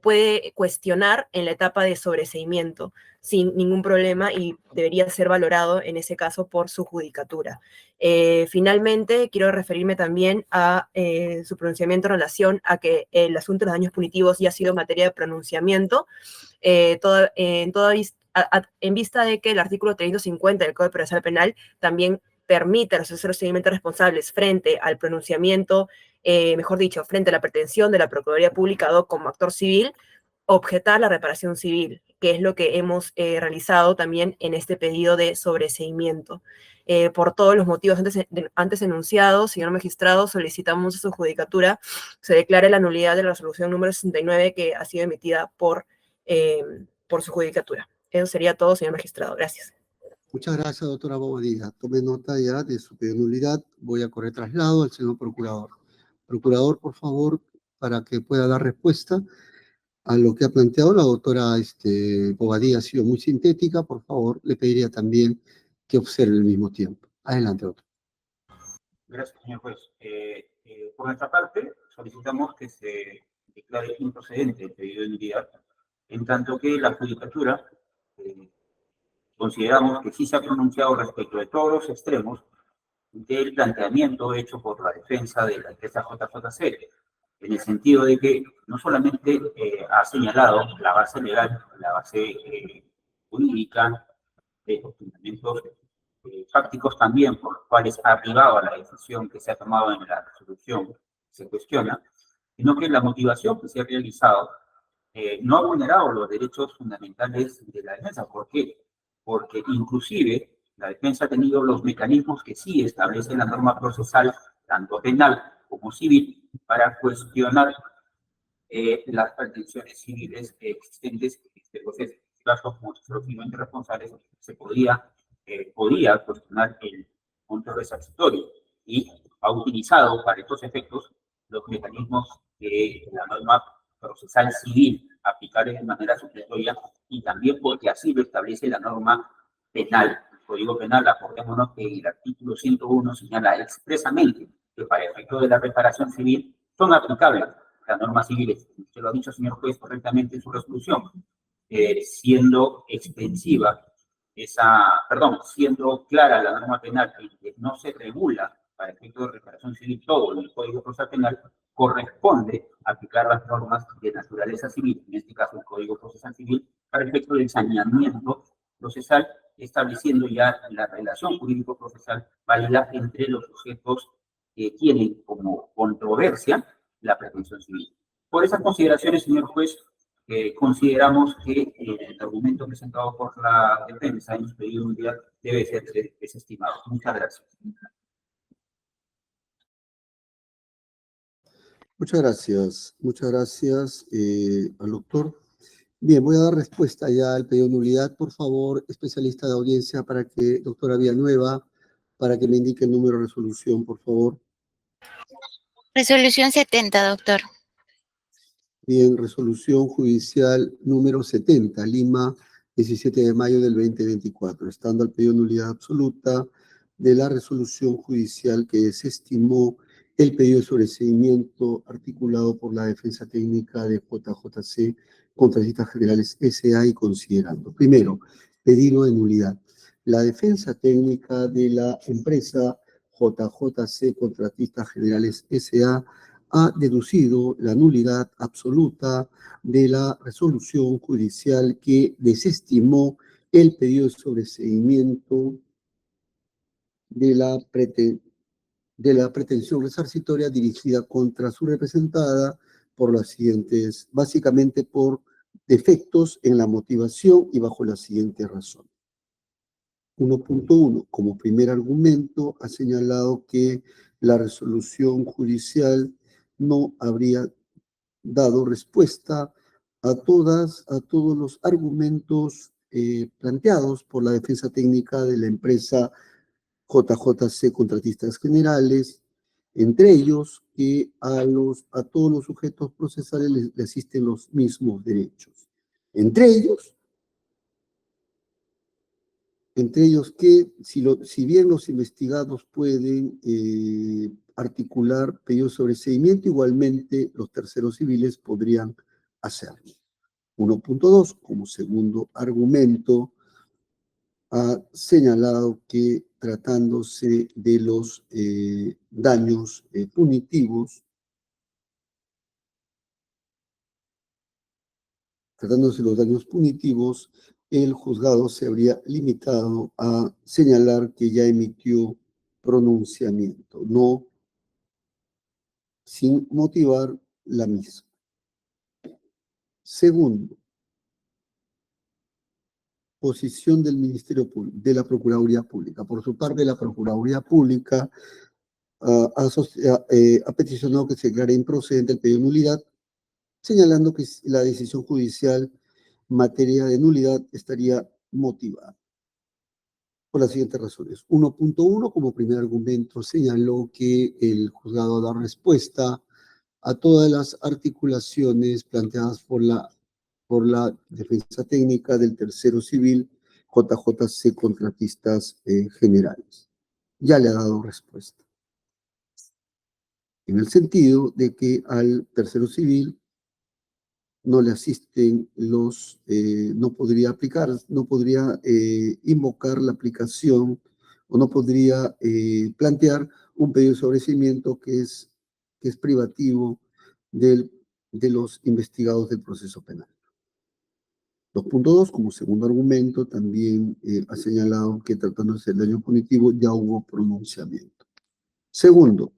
puede cuestionar en la etapa de sobreseimiento sin ningún problema y debería ser valorado en ese caso por su judicatura. Finalmente, quiero referirme también a su pronunciamiento en relación a que el asunto de los daños punitivos ya ha sido materia de pronunciamiento, en vista de que el artículo 350 del Código Procesal Penal también permite a los terceros civilmente responsables frente al pronunciamiento, mejor dicho, frente a la pretensión de la Procuraduría Pública como actor civil, objetar la reparación civil. que es lo que hemos realizado también en este pedido de sobreseimiento. Por todos los motivos antes enunciados, señor magistrado, solicitamos a su judicatura se declare la nulidad de la resolución número 69 que ha sido emitida por su judicatura. Eso sería todo, señor magistrado. Gracias. Muchas gracias, doctora Bobadilla. Tome nota ya de su pedido de nulidad. Voy a correr traslado al señor procurador. Procurador, por favor, para que pueda dar respuesta a lo que ha planteado la doctora Bobadilla, ha sido muy sintética. Por favor, le pediría también que observe al mismo tiempo. Adelante, doctor. Gracias, señor juez. Por nuestra parte, solicitamos que se declare improcedente el pedido de nulidad, en tanto que la judicatura consideramos que sí se ha pronunciado respecto de todos los extremos del planteamiento hecho por la defensa de la empresa JJC, en el sentido de que no solamente ha señalado la base legal, la base jurídica, los fundamentos fácticos también por los cuales ha arribado a la decisión que se ha tomado en la resolución, se cuestiona, sino que la motivación que se ha realizado no ha vulnerado los derechos fundamentales de la defensa. ¿Por qué? Porque inclusive la defensa ha tenido los mecanismos que sí establece la norma procesal, tanto penal como civil, para cuestionar las pretensiones civiles existentes en este proceso. En este caso, como los civilmente responsables, se podía cuestionar el monto resarcitorio y ha utilizado para estos efectos los mecanismos de la norma procesal civil aplicables de manera supletoria y también porque así lo establece la norma penal. El Código Penal, acordémonos que el artículo 101 señala expresamente que para efectos de la reparación civil son aplicables las normas civiles. Usted lo ha dicho, señor juez, correctamente en su resolución, siendo extensiva siendo clara la norma penal y que no se regula para efectos de reparación civil todo en el Código Procesal Penal, corresponde aplicar las normas de naturaleza civil, en este caso el Código Procesal Civil, para efectos de saneamiento procesal, estableciendo ya la relación jurídico-procesal válida entre los sujetos que tienen como controversia la pretensión civil. Por esas consideraciones, señor juez, consideramos que el argumento presentado por la defensa en su pedido de nulidad debe ser desestimado. Muchas gracias. Muchas gracias al doctor. Bien, voy a dar respuesta ya al pedido de nulidad. Por favor, especialista de audiencia, doctora Villanueva, para que me indique el número de resolución, por favor. Resolución 70, doctor. Bien, resolución judicial número 70, Lima, 17 de mayo del 2024, estando al pedido de nulidad absoluta de la resolución judicial que desestimó el pedido de sobreseimiento articulado por la defensa técnica de JJC Contratistas Generales S.A. y considerando. Primero, pedido de nulidad. La defensa técnica de la empresa JJC Contratistas Generales S.A. ha deducido la nulidad absoluta de la resolución judicial que desestimó el pedido de sobreseimiento de la pretensión resarcitoria dirigida contra su representada por las siguientes, básicamente por defectos en la motivación y bajo la siguiente razón. 1.1. Como primer argumento, ha señalado que la resolución judicial no habría dado respuesta a todos los argumentos planteados por la defensa técnica de la empresa JJC Contratistas Generales, entre ellos que a todos los sujetos procesales les asisten los mismos derechos. Entre ellos que si bien los investigados pueden articular pedidos de sobreseimiento, igualmente los terceros civiles podrían hacerlo. 1.2, como segundo argumento, ha señalado que tratándose de los daños punitivos, el juzgado se habría limitado a señalar que ya emitió pronunciamiento, no sin motivar la misma. Segundo, posición del Ministerio Público, de la Procuraduría Pública. Por su parte, la Procuraduría Pública ha peticionado que se declare improcedente el pedido de nulidad, señalando que la decisión judicial en materia de nulidad estaría motivada por las siguientes razones. 1.1, como primer argumento, señaló que el juzgado da respuesta a todas las articulaciones planteadas por la defensa técnica del tercero civil, JJC Contratistas Generales. Ya le ha dado respuesta. En el sentido de que al tercero civil no le asisten no podría aplicar, no podría invocar la aplicación o no podría plantear un pedido de sobreseimiento que es privativo de los investigados del proceso penal. 2.2, como segundo argumento, también ha señalado que tratándose del daño punitivo ya hubo pronunciamiento. Segundo.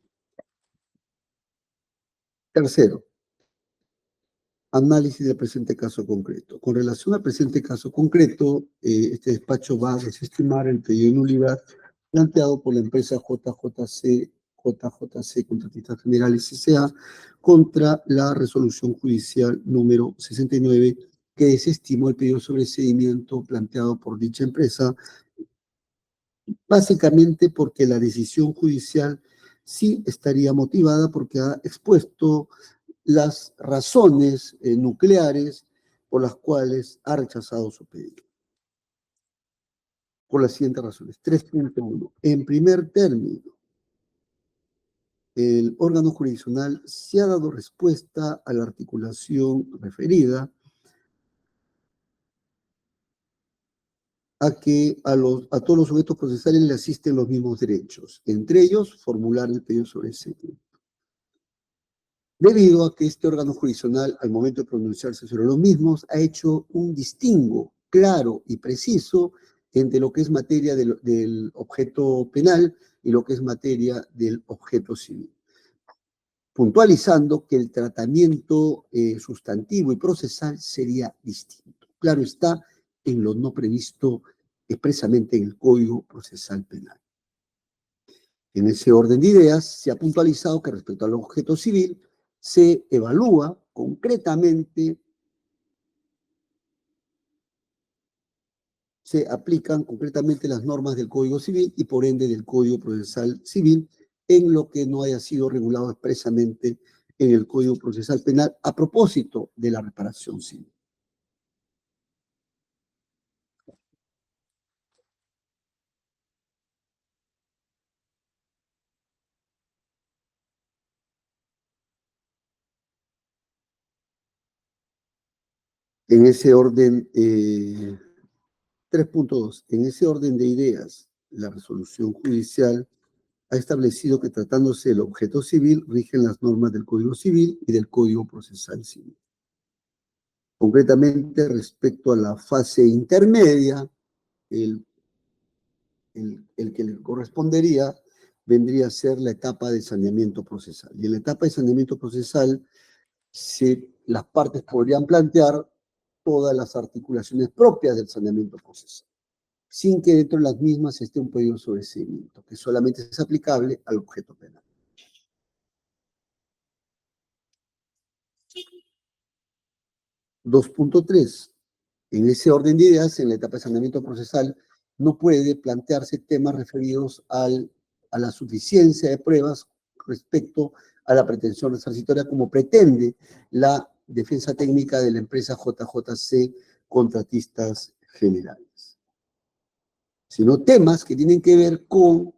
Tercero, análisis del presente caso concreto. Con relación al presente caso concreto, este despacho va a desestimar el pedido de nulidad planteado por la empresa JJC Contratistas Generales S.A. contra la resolución judicial número 69 que desestimó el pedido de sobreseimiento planteado por dicha empresa, básicamente porque la decisión judicial sí estaría motivada porque ha expuesto las razones nucleares por las cuales ha rechazado su pedido. Por las siguientes razones. 3.1. En primer término, el órgano jurisdiccional se ha dado respuesta a la articulación referida a que a todos los sujetos procesales le asisten los mismos derechos, entre ellos formular el pedido sobre ese tema. Debido a que este órgano jurisdiccional, al momento de pronunciarse sobre los mismos, ha hecho un distingo claro y preciso entre lo que es materia del objeto penal y lo que es materia del objeto civil, puntualizando que el tratamiento sustantivo y procesal sería distinto. Claro está, en lo no previsto expresamente en el Código Procesal Penal. En ese orden de ideas, se ha puntualizado que respecto al objeto civil, se evalúa concretamente, se aplican concretamente las normas del Código Civil y por ende del Código Procesal Civil en lo que no haya sido regulado expresamente en el Código Procesal Penal a propósito de la reparación civil. En ese orden, 3.2, en ese orden de ideas, la resolución judicial ha establecido que tratándose del objeto civil, rigen las normas del Código Civil y del Código Procesal Civil. Concretamente, respecto a la fase intermedia, el que le correspondería vendría a ser la etapa de saneamiento procesal. Y en la etapa de saneamiento procesal, las partes podrían plantear todas las articulaciones propias del saneamiento procesal, sin que dentro de las mismas esté un pedido de sobreseimiento, que solamente es aplicable al objeto penal. (2.3) En ese orden de ideas, en la etapa de saneamiento procesal, no puede plantearse temas referidos a la suficiencia de pruebas respecto a la pretensión resarcitoria como pretende la defensa técnica de la empresa JJC Contratistas Generales, sino temas que tienen que ver con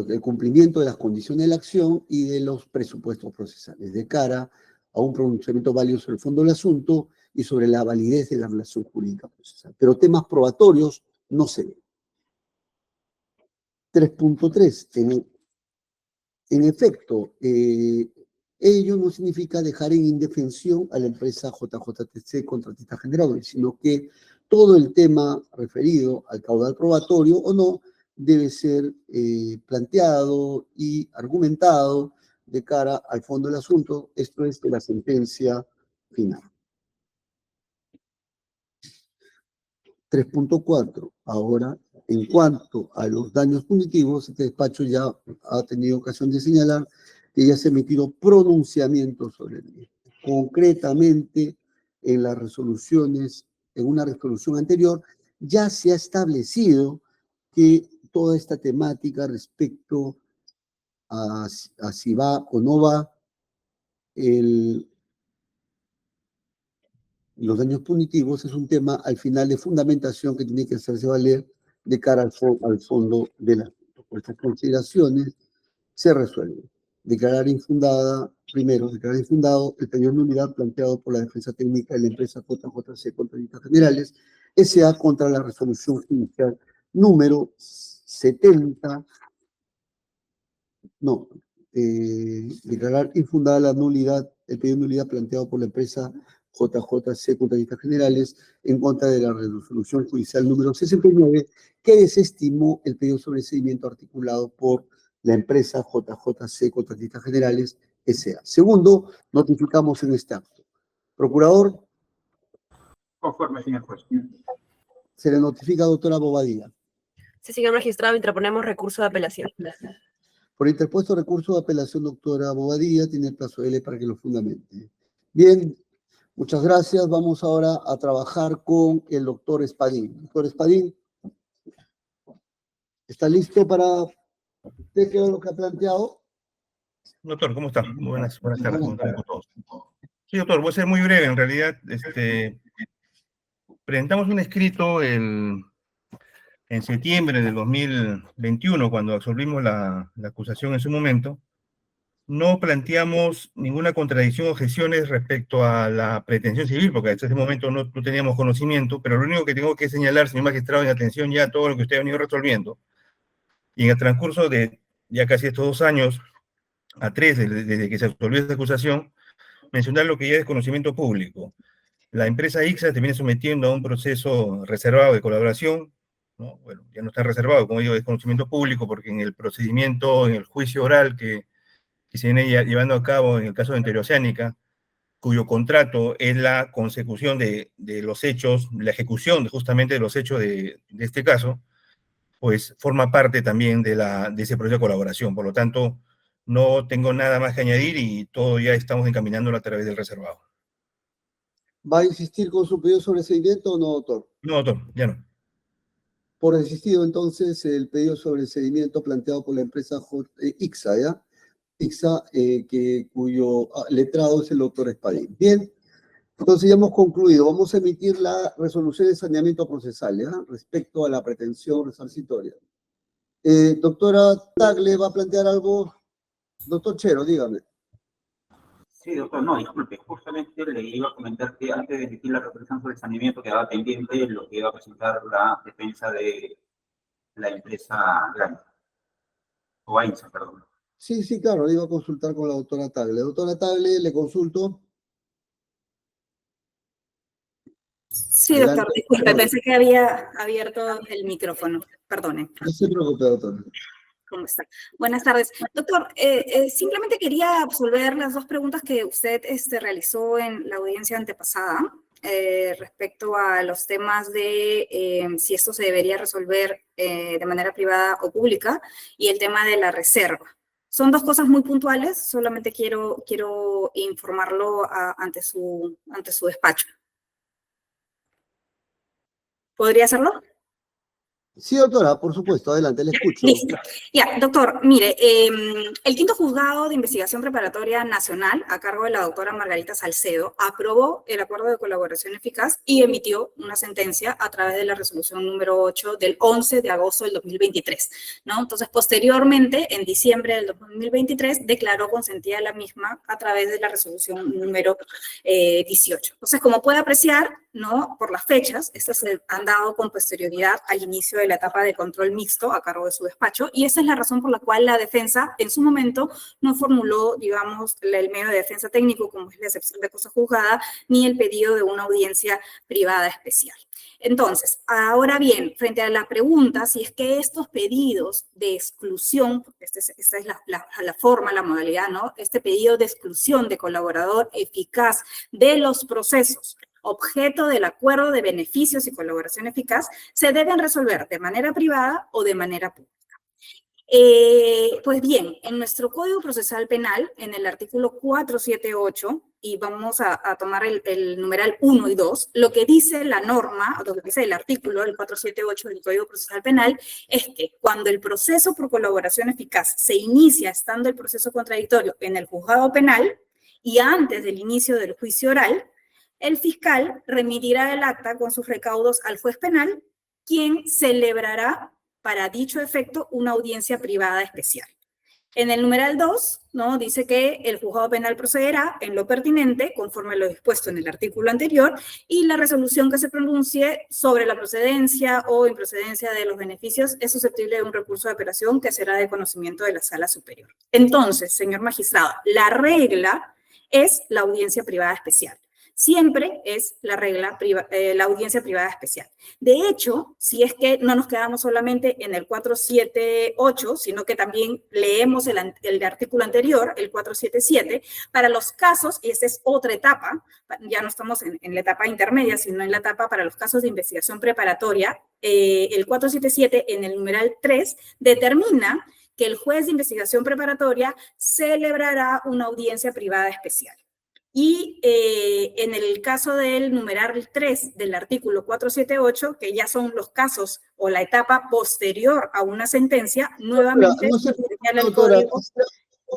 el cumplimiento de las condiciones de la acción y de los presupuestos procesales, de cara a un pronunciamiento válido sobre el fondo del asunto y sobre la validez de la relación jurídica procesal. Pero temas probatorios no se ven. 3.3. En efecto, ello no significa dejar en indefensión a la empresa JJTC Contratistas Generales, sino que todo el tema referido al caudal probatorio o no debe ser planteado y argumentado de cara al fondo del asunto, esto es de la sentencia final. 3.4. Ahora, en cuanto a los daños punitivos, este despacho ya ha tenido ocasión de señalar que ya se ha emitido pronunciamiento sobre el mismo. Concretamente, en las resoluciones, en una resolución anterior, ya se ha establecido que toda esta temática respecto a si va o no va los daños punitivos es un tema al final de fundamentación que tiene que hacerse valer de cara al fondo del asunto. Por estas consideraciones se resuelve. Declarar infundado el pedido de nulidad planteado por la defensa técnica de la empresa JJC Contratistas Generales S.A. contra la resolución judicial número 70. No, declarar infundada la nulidad, el pedido de nulidad planteado por la empresa JJC Contratistas Generales en contra de la resolución judicial número 69 que desestimó el pedido de sobreseimiento articulado por la empresa JJC Contratistas Generales S.A. Segundo, notificamos en este acto. Procurador, Conforme, señor juez. se le notifica a doctora Bobadilla. Sí, señor magistrado, interponemos recurso de apelación. Por interpuesto recurso de apelación, doctora Bobadilla, tiene el plazo de ley para que lo fundamente. Bien, muchas gracias. Vamos ahora a trabajar con el doctor Espadín. Doctor Espadín, ¿está listo para usted qué es lo que ha planteado? Doctor, ¿cómo está? Buenas tardes, ¿cómo están todos? Sí, doctor, voy a ser muy breve. En realidad, presentamos un escrito en septiembre del 2021, cuando absolvimos la acusación en su momento. No planteamos ninguna contradicción o objeciones respecto a la pretensión civil, porque hasta ese momento no teníamos conocimiento, pero lo único que tengo que señalar, señor magistrado, en atención ya a todo lo que usted ha venido resolviendo, y en el transcurso de ya casi estos 2 años, a 3, desde que se absolvió esta acusación, mencionar lo que ya es conocimiento público. La empresa ICSA se viene sometiendo a un proceso reservado de colaboración, ¿no? Bueno, ya no está reservado, como digo, es conocimiento público, porque en el procedimiento, en el juicio oral que se viene llevando a cabo en el caso de Interoceánica, cuyo contrato es la consecución de los hechos, la ejecución justamente de los hechos de este caso, pues forma parte también de ese proceso de colaboración. Por lo tanto, no tengo nada más que añadir y todo ya estamos encaminándolo a través del reservado. ¿Va a insistir con su pedido de sobreseimiento o no, doctor? No, doctor, ya no. Por desistido, entonces, el pedido de sobreseimiento planteado por la empresa ICSA, ¿ya? ICSA, cuyo letrado es el doctor Espadín. Bien, entonces ya hemos concluido. Vamos a emitir la resolución de saneamiento procesal, ¿ya? Respecto a la pretensión resarcitoria. Doctora Tagle, ¿va a plantear algo? Doctor Chero, dígame. Sí, doctor, no, disculpe, justamente le iba a comentar que antes de emitir la resolución sobre el saneamiento quedaba pendiente lo que iba a presentar la defensa de la empresa grande, o AINSA, perdón. Sí, sí, claro, iba a consultar con la doctora Tagle. Doctora Tagle, le consulto. Sí, Adelante. doctor, disculpe, pensé que había abierto el micrófono. Perdone. No se preocupe, doctor. ¿Cómo está? Buenas tardes. Doctor, simplemente quería absolver las 2 preguntas que usted realizó en la audiencia antepasada respecto a los temas de si esto se debería resolver de manera privada o pública y el tema de la reserva. Son 2 cosas muy puntuales, solamente quiero informarlo ante su despacho. ¿Podría hacerlo? Sí, doctora, por supuesto, adelante, le escucho. Listo. Ya, doctor, mire, el quinto juzgado de investigación preparatoria nacional, a cargo de la doctora Margarita Salcedo, aprobó el acuerdo de colaboración eficaz y emitió una sentencia a través de la resolución número 8 del 11 de agosto del 2023, ¿no? Entonces, posteriormente, en diciembre del 2023, declaró consentida la misma a través de la resolución número 18. Entonces, como puede apreciar, ¿no? Por las fechas, estas se han dado con posterioridad al inicio de la etapa de control mixto a cargo de su despacho, y esa es la razón por la cual la defensa en su momento no formuló, digamos, el medio de defensa técnico, como es la excepción de cosa juzgada, ni el pedido de una audiencia privada especial. Entonces, ahora bien, frente a la pregunta si es que estos pedidos de exclusión, porque esta es la forma, la modalidad, ¿no? Este pedido de exclusión de colaborador eficaz de los procesos objeto del acuerdo de beneficios y colaboración eficaz se deben resolver de manera privada o de manera pública. Pues bien, en nuestro Código Procesal Penal, en el artículo 478, y vamos a tomar el numeral 1 y 2, lo que dice la norma, o lo que dice el artículo del 478 del Código Procesal Penal, es que cuando el proceso por colaboración eficaz se inicia estando el proceso contradictorio en el juzgado penal y antes del inicio del juicio oral, el fiscal remitirá el acta con sus recaudos al juez penal, quien celebrará para dicho efecto una audiencia privada especial. En el numeral 2, ¿no? Dice que el juzgado penal procederá en lo pertinente, conforme a lo dispuesto en el artículo anterior, y la resolución que se pronuncie sobre la procedencia o improcedencia de los beneficios es susceptible de un recurso de apelación que será de conocimiento de la sala superior. Entonces, señor magistrado, la regla es la audiencia privada especial. Siempre es la regla, la audiencia privada especial. De hecho, si es que no nos quedamos solamente en el 478, sino que también leemos el artículo anterior, el 477, para los casos, y esta es otra etapa, ya no estamos en la etapa intermedia, sino en la etapa para los casos de investigación preparatoria, el 477 en el numeral 3 determina que el juez de investigación preparatoria celebrará una audiencia privada especial. Y en el caso del numeral 3 del artículo 478, que ya son los casos o la etapa posterior a una sentencia, nuevamente No sé, señala el doctora, código.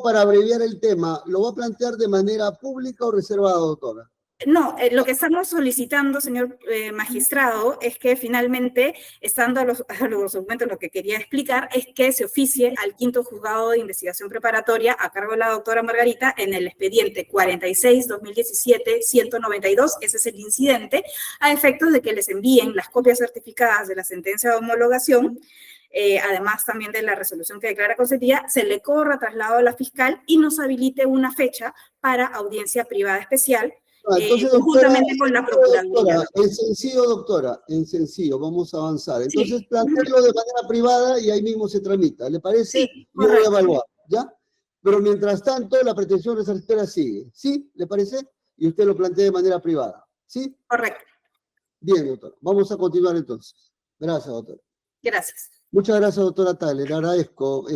para abreviar el tema, ¿lo va a plantear de manera pública o reservada, doctora? No, lo que estamos solicitando, señor magistrado, es que finalmente, estando a los documentos, lo que quería explicar es que se oficie al quinto juzgado de investigación preparatoria a cargo de la doctora Margarita en el expediente 46-2017-192, ese es el incidente, a efectos de que les envíen las copias certificadas de la sentencia de homologación, además también de la resolución que declara consentida, se le corra traslado a la fiscal y nos habilite una fecha para audiencia privada especial, Entonces, juntamente con la Procuraduría. Doctora, en sencillo, vamos a avanzar. Entonces, plantearlo de manera privada y ahí mismo se tramita. ¿Le parece? Sí, Yo voy a evaluar, ¿ya? Pero mientras tanto, la pretensión resarcitoria sigue. ¿Sí? ¿Le parece? Y usted lo plantea de manera privada. ¿Sí? Correcto. Bien, doctora. Vamos a continuar entonces. Gracias, doctora. Gracias. Muchas gracias, doctora Thaler. Le agradezco.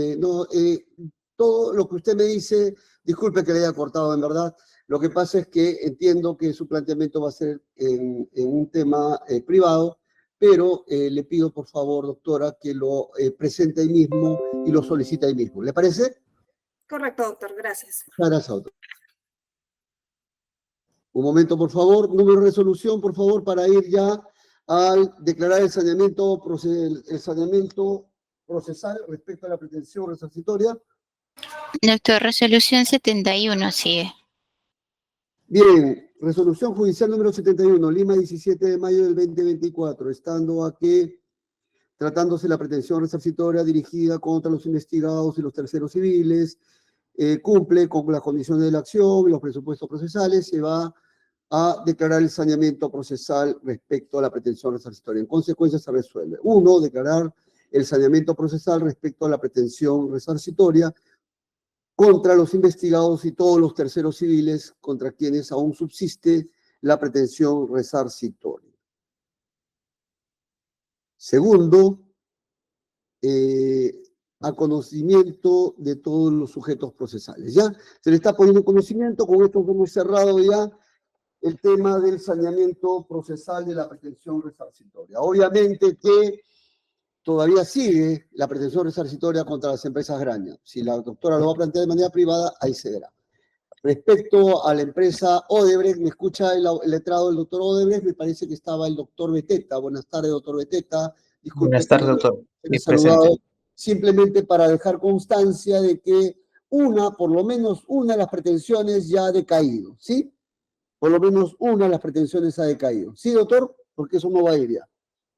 Todo lo que usted me dice, disculpe que le haya cortado, en verdad. Lo que pasa es que entiendo que su planteamiento va a ser en un tema privado, pero le pido, por favor, doctora, que lo presente ahí mismo y lo solicite ahí mismo. ¿Le parece? Correcto, doctor. Gracias. Muchas gracias, doctor. Un momento, por favor. Número de resolución, por favor, para ir ya al declarar el saneamiento procesal respecto a la pretensión resarcitoria. Doctor, resolución 71 sigue. Bien, resolución judicial número 71, Lima, 17 de mayo del 2024, estando a que, tratándose la pretensión resarcitoria dirigida contra los investigados y los terceros civiles, cumple con las condiciones de la acción y los presupuestos procesales, se va a declarar el saneamiento procesal respecto a la pretensión resarcitoria. En consecuencia, se resuelve. 1. Declarar el saneamiento procesal respecto a la pretensión resarcitoria contra los investigados y todos los terceros civiles contra quienes aún subsiste la pretensión resarcitoria. Segundo, a conocimiento de todos los sujetos procesales. ¿Ya? Se le está poniendo conocimiento, con esto hemos cerrado ya el tema del saneamiento procesal de la pretensión resarcitoria. Obviamente que todavía sigue la pretensión resarcitoria contra las empresas Graña. Si la doctora lo va a plantear de manera privada, ahí se verá. Respecto a la empresa Odebrecht, me escucha el letrado del doctor Odebrecht, me parece que estaba el doctor Beteta. Buenas tardes, doctor Beteta. Disculpe. Buenas tardes, doctor. He saludado simplemente para dejar constancia de que por lo menos una de las pretensiones ya ha decaído, ¿sí? Por lo menos una de las pretensiones ha decaído. ¿Sí, doctor? Porque eso no va a ir ya.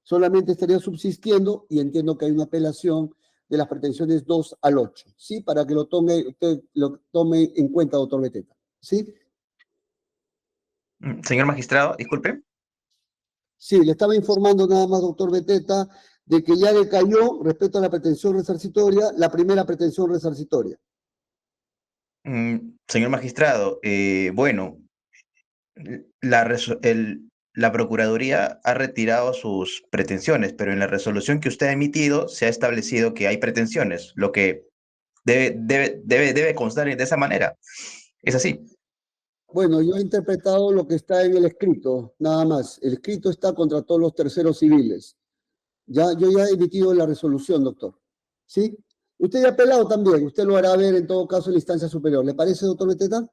Solamente estaría subsistiendo, y entiendo que hay una apelación de las pretensiones 2 al 8, ¿sí? Para que usted lo tome en cuenta, doctor Beteta, ¿sí? Señor magistrado, disculpe. Sí, le estaba informando nada más, doctor Beteta, de que ya decayó respecto a la pretensión resarcitoria, la primera pretensión resarcitoria. Señor magistrado, bueno, la Procuraduría ha retirado sus pretensiones, pero en la resolución que usted ha emitido se ha establecido que hay pretensiones, lo que debe constar de esa manera. Es así. Bueno, yo he interpretado lo que está en el escrito, nada más. El escrito está contra todos los terceros civiles. Yo ya he emitido la resolución, doctor. ¿Sí? Usted ya ha apelado también. Usted lo hará ver en todo caso en la instancia superior. ¿Le parece, doctor Beteta?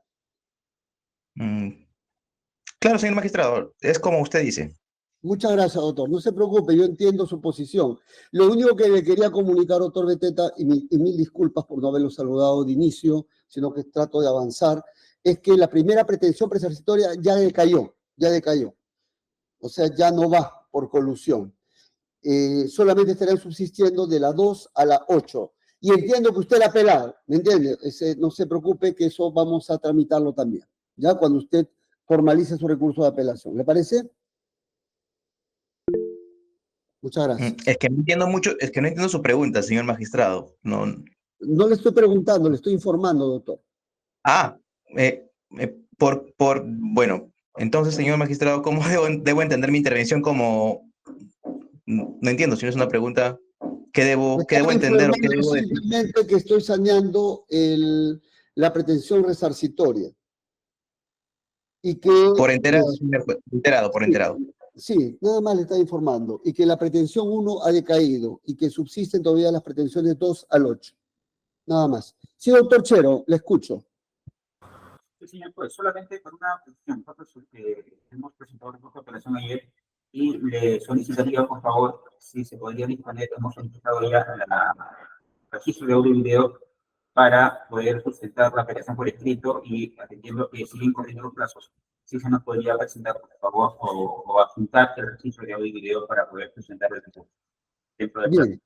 Claro, señor magistrado, es como usted dice. Muchas gracias, doctor. No se preocupe, yo entiendo su posición. Lo único que le quería comunicar, doctor Beteta, y mil disculpas por no haberlo saludado de inicio, sino que trato de avanzar, es que la primera pretensión resarcitoria ya decayó, ya decayó. O sea, ya no va por colusión. Solamente estarán subsistiendo de la 2 a la 8. Y entiendo que usted la ha apelado, ¿me entiende? No se preocupe que eso vamos a tramitarlo también, ya cuando usted formalice su recurso de apelación. ¿Le parece? Muchas gracias. Es que no entiendo mucho, es que no entiendo su pregunta, señor magistrado. No. No le estoy preguntando, le estoy informando, doctor. Bueno, entonces, señor magistrado, ¿cómo debo entender mi intervención como, no entiendo, si no es una pregunta, ¿qué debo entender o qué debo decir? Simplemente que estoy saneando la pretensión resarcitoria. Y que... Por enterado, señor, por enterado. Sí, nada más le está informando. Y que la pretensión 1 ha decaído y que subsisten todavía las pretensiones 2 al 8. Nada más. Sí, doctor Chero, le escucho. Sí, señor, pues solamente por una cuestión. Nosotros hemos presentado un recurso de apelación ayer y le solicitaría, por favor, si se podría disponer, hemos solicitado ya el registro de audio y video para poder sustentar la apelación por escrito y atendiendo que siguen corriendo los plazos, si se nos podría presentar, por favor, o adjuntar el registro de audio y video para poder sustentar el recurso. Bien.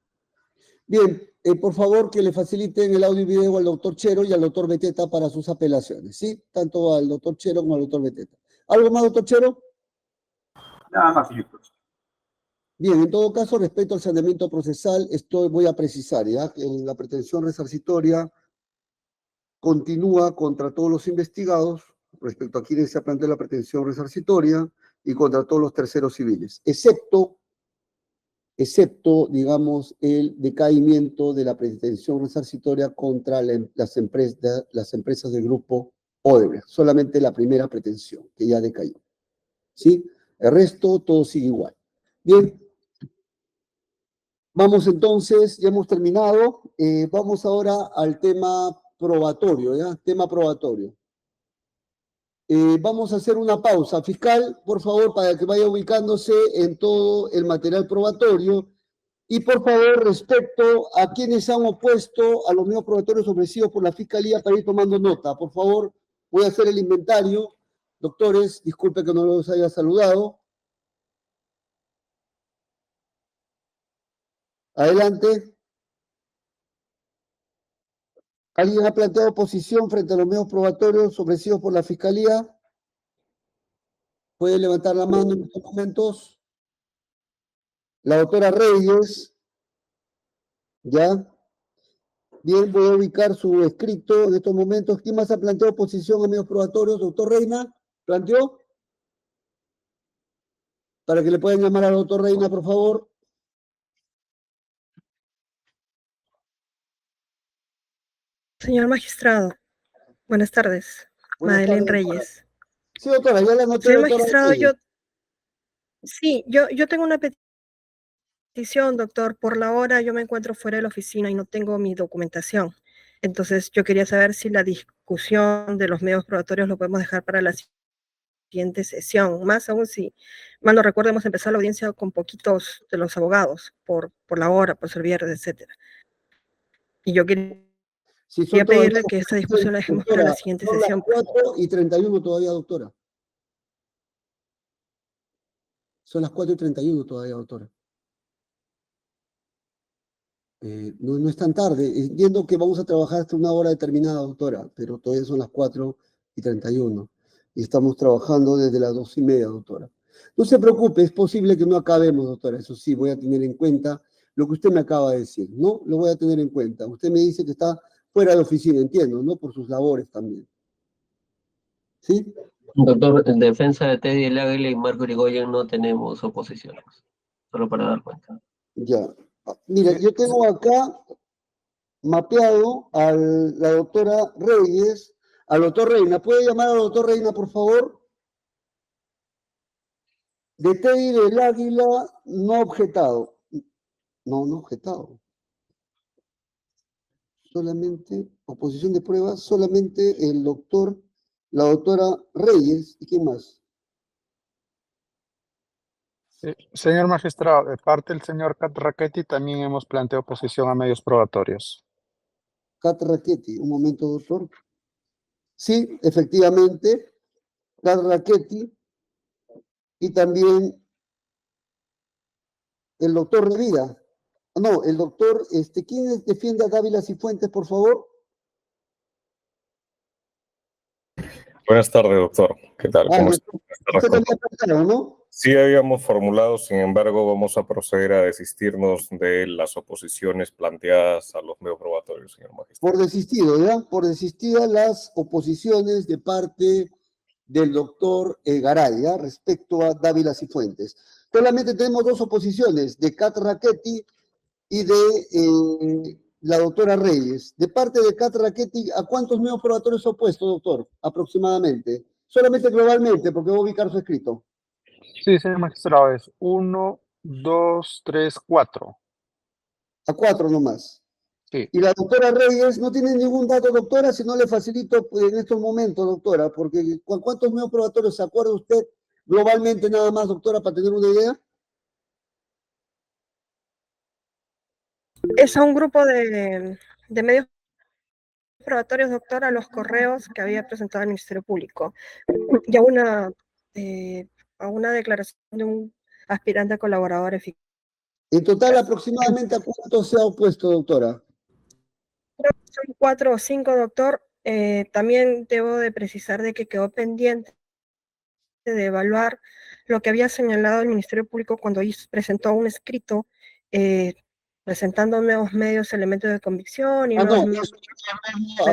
Bien, por favor que le faciliten el audio y video al doctor Chero y al doctor Beteta para sus apelaciones, ¿sí? Tanto al doctor Chero como al doctor Beteta. ¿Algo más, doctor Chero? Nada más, señor. Bien, en todo caso, respecto al saneamiento procesal, voy a precisar, ¿ya? Que la pretensión resarcitoria continúa contra todos los investigados, respecto a quienes se plantea la pretensión resarcitoria, y contra todos los terceros civiles, excepto, digamos, el decaimiento de la pretensión resarcitoria contra las empresas del grupo Odebrecht. Solamente la primera pretensión, que ya decayó. ¿Sí? El resto, todo sigue igual. Bien. Vamos entonces, ya hemos terminado. Vamos ahora al tema probatorio, ¿ya? Tema probatorio. Vamos a hacer una pausa. Fiscal, por favor, para que vaya ubicándose en todo el material probatorio. Y por favor, respecto a quienes se han opuesto a los medios probatorios ofrecidos por la Fiscalía para ir tomando nota. Por favor, voy a hacer el inventario. Doctores, disculpe que no los haya saludado. Adelante. ¿Alguien ha planteado oposición frente a los medios probatorios ofrecidos por la Fiscalía? ¿Puede levantar la mano en estos momentos? La doctora Reyes. ¿Ya? Bien, voy a ubicar su escrito en estos momentos. ¿Quién más ha planteado oposición a medios probatorios? Doctor Reina, ¿planteó? Para que le puedan llamar al doctor Reina, por favor. Señor magistrado, buenas tardes. Buenas Madeleine tardes, doctora. Reyes. Sí, doctora, ya la anoté. Señor Doctora magistrado, Reyes. yo tengo una petición, doctor. Por la hora yo me encuentro fuera de la oficina y no tengo mi documentación. Entonces, yo quería saber si la discusión de los medios probatorios lo podemos dejar para la siguiente sesión. Más aún si, mal no recuerdo, hemos empezado la audiencia con poquitos de los abogados, por la hora, por ser viernes, etcétera. Y yo quería pedirle que esta discusión la dejemos para la siguiente sesión. Son las 4:31 todavía, doctora. Son las 4:31 todavía, doctora. No es tan tarde. Entiendo que vamos a trabajar hasta una hora determinada, doctora, pero todavía son las 4:31. Y estamos trabajando desde las 2:30, doctora. No se preocupe, es posible que no acabemos, doctora. Eso sí, voy a tener en cuenta lo que usted me acaba de decir, ¿no? Lo voy a tener en cuenta. Usted me dice que está fuera de oficina, entiendo, ¿no? Por sus labores también. ¿Sí? Doctor, en defensa de Teddy El Águila y Marco Irigoyen no tenemos oposiciones, solo para dar cuenta. Ya. Mira, yo tengo acá mapeado a la doctora Reyes, al doctor Reina. ¿Puede llamar al doctor Reina, por favor? De Teddy del Águila, no objetado. No objetado. Solamente, oposición de pruebas, solamente la doctora Reyes. ¿Y quién más? Señor magistrado, de parte del señor Catrachetti también hemos planteado oposición a medios probatorios. Cat Raquetti, un momento, doctor. Sí, efectivamente, Cat Raquetti y también el doctor Revida. No, el doctor, ¿quién defiende a Dávila Cifuentes, por favor? Buenas tardes, doctor. ¿Qué tal? ¿Cómo está? Usted también ha planteado, ¿no? Sí habíamos formulado, sin embargo, vamos a proceder a desistirnos de las oposiciones planteadas a los medios probatorios, señor magistrado. Por desistido, ¿ya? Por desistidas las oposiciones de parte del doctor Garay, ¿ya? Respecto a Dávila Cifuentes. Solamente tenemos dos oposiciones, de Cat Raquetti y de la doctora Reyes. De parte de Cat Raquetti, ¿a cuántos medios probatorios se ha opuesto, doctor? Aproximadamente. Solamente globalmente, porque voy a ubicar su escrito. Sí, señor magistrado, es 1, 2, 3, 4. A 4 nomás. Sí. Y la doctora Reyes no tiene ningún dato, doctora, si no le facilito pues, en estos momentos, doctora, porque ¿cuántos medios probatorios se acuerda usted globalmente nada más, doctora, para tener una idea? Es a un grupo de medios probatorios, doctora, a los correos que había presentado el Ministerio Público y a una declaración de un aspirante colaborador eficaz. En total, aproximadamente, ¿a cuánto se ha opuesto, doctora? Creo que son 4 o 5, doctor. También debo de precisar de que quedó pendiente de evaluar lo que había señalado el Ministerio Público cuando presentó un escrito presentando nuevos medios, elementos de convicción y nuevos medios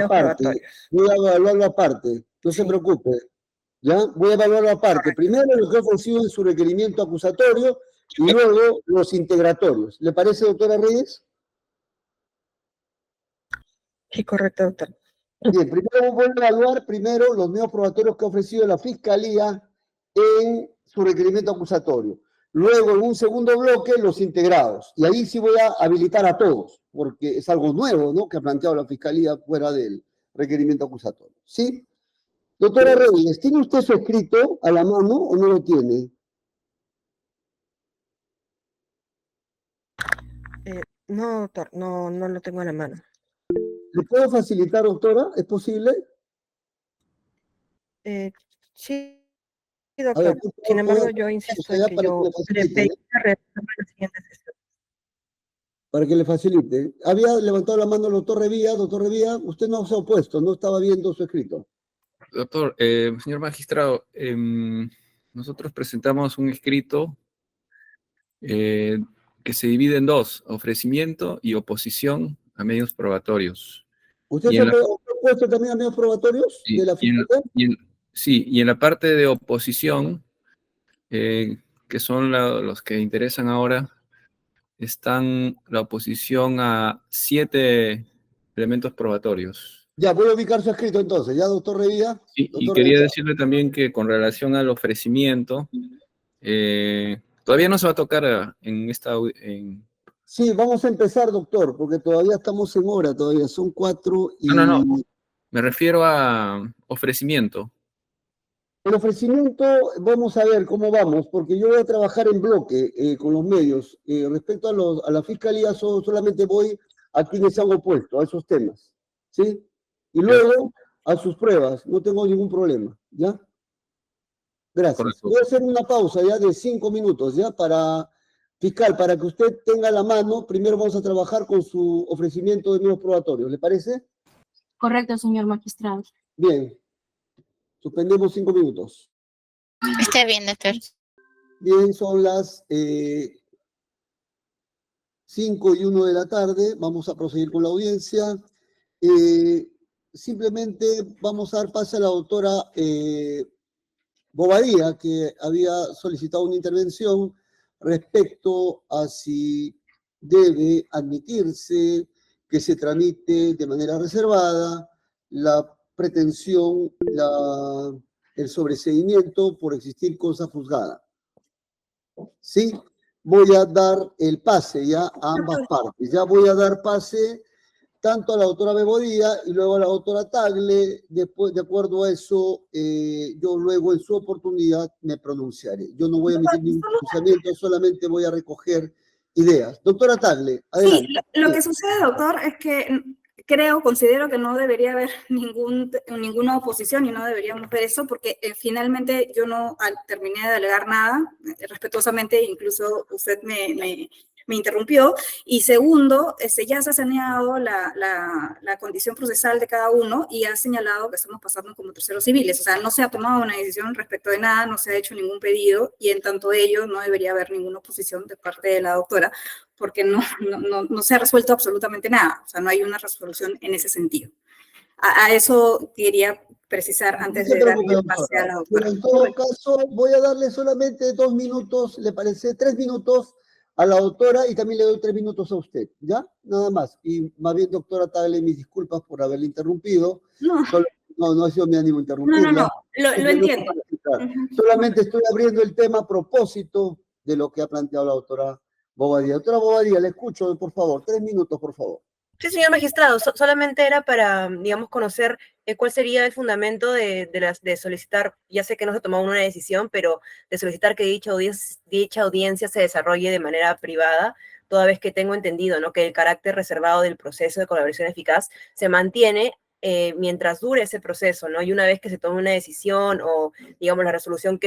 aparte, voy a evaluarlo aparte, no se preocupe, ¿ya? Voy a evaluarlo aparte. Primero lo que ha ofrecido en su requerimiento acusatorio y luego los integratorios. ¿Le parece, doctora Reyes? Sí, correcto, doctor. Bien, primero voy a evaluar los medios probatorios que ha ofrecido la Fiscalía en su requerimiento acusatorio. Luego, en un segundo bloque, los integrados. Y ahí sí voy a habilitar a todos, porque es algo nuevo, ¿no?, que ha planteado la Fiscalía fuera del requerimiento acusatorio. ¿Sí? Doctora Reyes, ¿tiene usted su escrito a la mano o no lo tiene? No, doctor, no lo tengo a la mano. ¿Le puedo facilitar, doctora? ¿Es posible? Sí, doctor. Ver, sin embargo, yo insisto en que yo le pedí la siguiente sesión. Para que le facilite. Había levantado la mano el doctor Revilla. Doctor Revilla, usted no se ha opuesto, no estaba viendo su escrito. Doctor, señor magistrado, nosotros presentamos un escrito que se divide en dos, ofrecimiento y oposición a medios probatorios. ¿Usted se ha opuesto también a medios probatorios de la Fiscalía? Sí, y en la parte de oposición, que son los que interesan ahora, están la oposición a 7 elementos probatorios. Ya, voy a ubicar su escrito entonces, ¿ya, doctor Revilla? Sí, y quería decirle también que con relación al ofrecimiento, todavía no se va a tocar en esta... Sí, vamos a empezar, doctor, porque todavía estamos en hora, todavía son 4 y... No, me refiero a ofrecimiento. El ofrecimiento, vamos a ver cómo vamos, porque yo voy a trabajar en bloque con los medios. Respecto a la Fiscalía, solamente voy a quienes se han opuesto a esos temas, ¿sí? Y luego a sus pruebas, no tengo ningún problema, ¿ya? Gracias. Correcto. Voy a hacer una pausa ya de 5 minutos, ¿ya? Fiscal, para que usted tenga la mano, primero vamos a trabajar con su ofrecimiento de medios probatorios, ¿le parece? Correcto, señor magistrado. Bien. Suspendemos 5 minutos. Está bien, doctor. Bien, son las 5:01 de la tarde. Vamos a proseguir con la audiencia. Simplemente vamos a dar pase a la doctora Bobadilla, que había solicitado una intervención respecto a si debe admitirse que se tramite de manera reservada la pretensión, el sobreseimiento por existir cosa juzgada. ¿Sí? Voy a dar el pase ya a ambas partes. Ya voy a dar pase tanto a la doctora Bebodía y luego a la doctora Tagle. Después, de acuerdo a eso, yo luego en su oportunidad me pronunciaré. Yo no voy a emitir ningún pronunciamiento, solamente voy a recoger ideas. Doctora Tagle, adelante. Sí, lo que sucede, doctor, es que considero que no debería haber ninguna oposición y no deberíamos ver eso porque finalmente yo no terminé de alegar nada, respetuosamente, incluso usted me interrumpió. Y segundo, ya se ha señalado la condición procesal de cada uno y ha señalado que estamos pasando como terceros civiles. O sea, no se ha tomado una decisión respecto de nada, no se ha hecho ningún pedido y en tanto ello no debería haber ninguna oposición de parte de la doctora porque no se ha resuelto absolutamente nada. O sea, no hay una resolución en ese sentido. A eso quería precisar antes de darle el pase a la doctora. Pero en todo caso, voy a darle solamente 2 minutos, ¿le parece? 3 minutos a la doctora y también le doy 3 minutos a usted, ¿ya? Nada más. Y más bien, doctora Tagle, mis disculpas por haberle interrumpido. No ha sido mi ánimo interrumpirla. No, lo entiendo. Solamente estoy abriendo el tema a propósito de lo que ha planteado la doctora Bobadilla. Doctora Bobadilla, le escucho, por favor. 3 minutos, por favor. Sí, señor magistrado, solamente era para, digamos, conocer cuál sería el fundamento de solicitar, ya sé que no se ha tomado una decisión, pero de solicitar que dicha audiencia se desarrolle de manera privada, toda vez que tengo entendido, ¿no?, que el carácter reservado del proceso de colaboración eficaz se mantiene mientras dure ese proceso, ¿no? Y una vez que se tome una decisión o, digamos, la resolución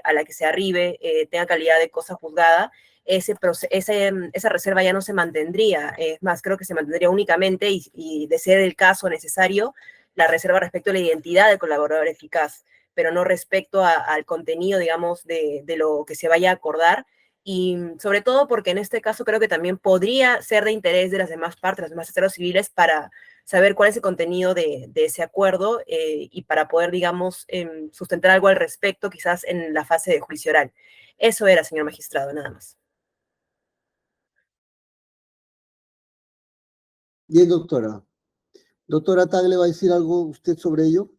a la que se arribe tenga calidad de cosa juzgada, esa reserva ya no se mantendría. Es más, creo que se mantendría únicamente y de ser el caso necesario, la reserva respecto a la identidad del colaborador eficaz, pero no respecto al contenido, digamos, de lo que se vaya a acordar. Y sobre todo porque en este caso creo que también podría ser de interés de las demás partes, los demás terceros civiles, para saber cuál es el contenido de ese acuerdo y para poder, digamos, sustentar algo al respecto, quizás en la fase de juicio oral. Eso era, señor magistrado, nada más. Bien, doctora. Doctora Tagle, ¿va a decir algo usted sobre ello?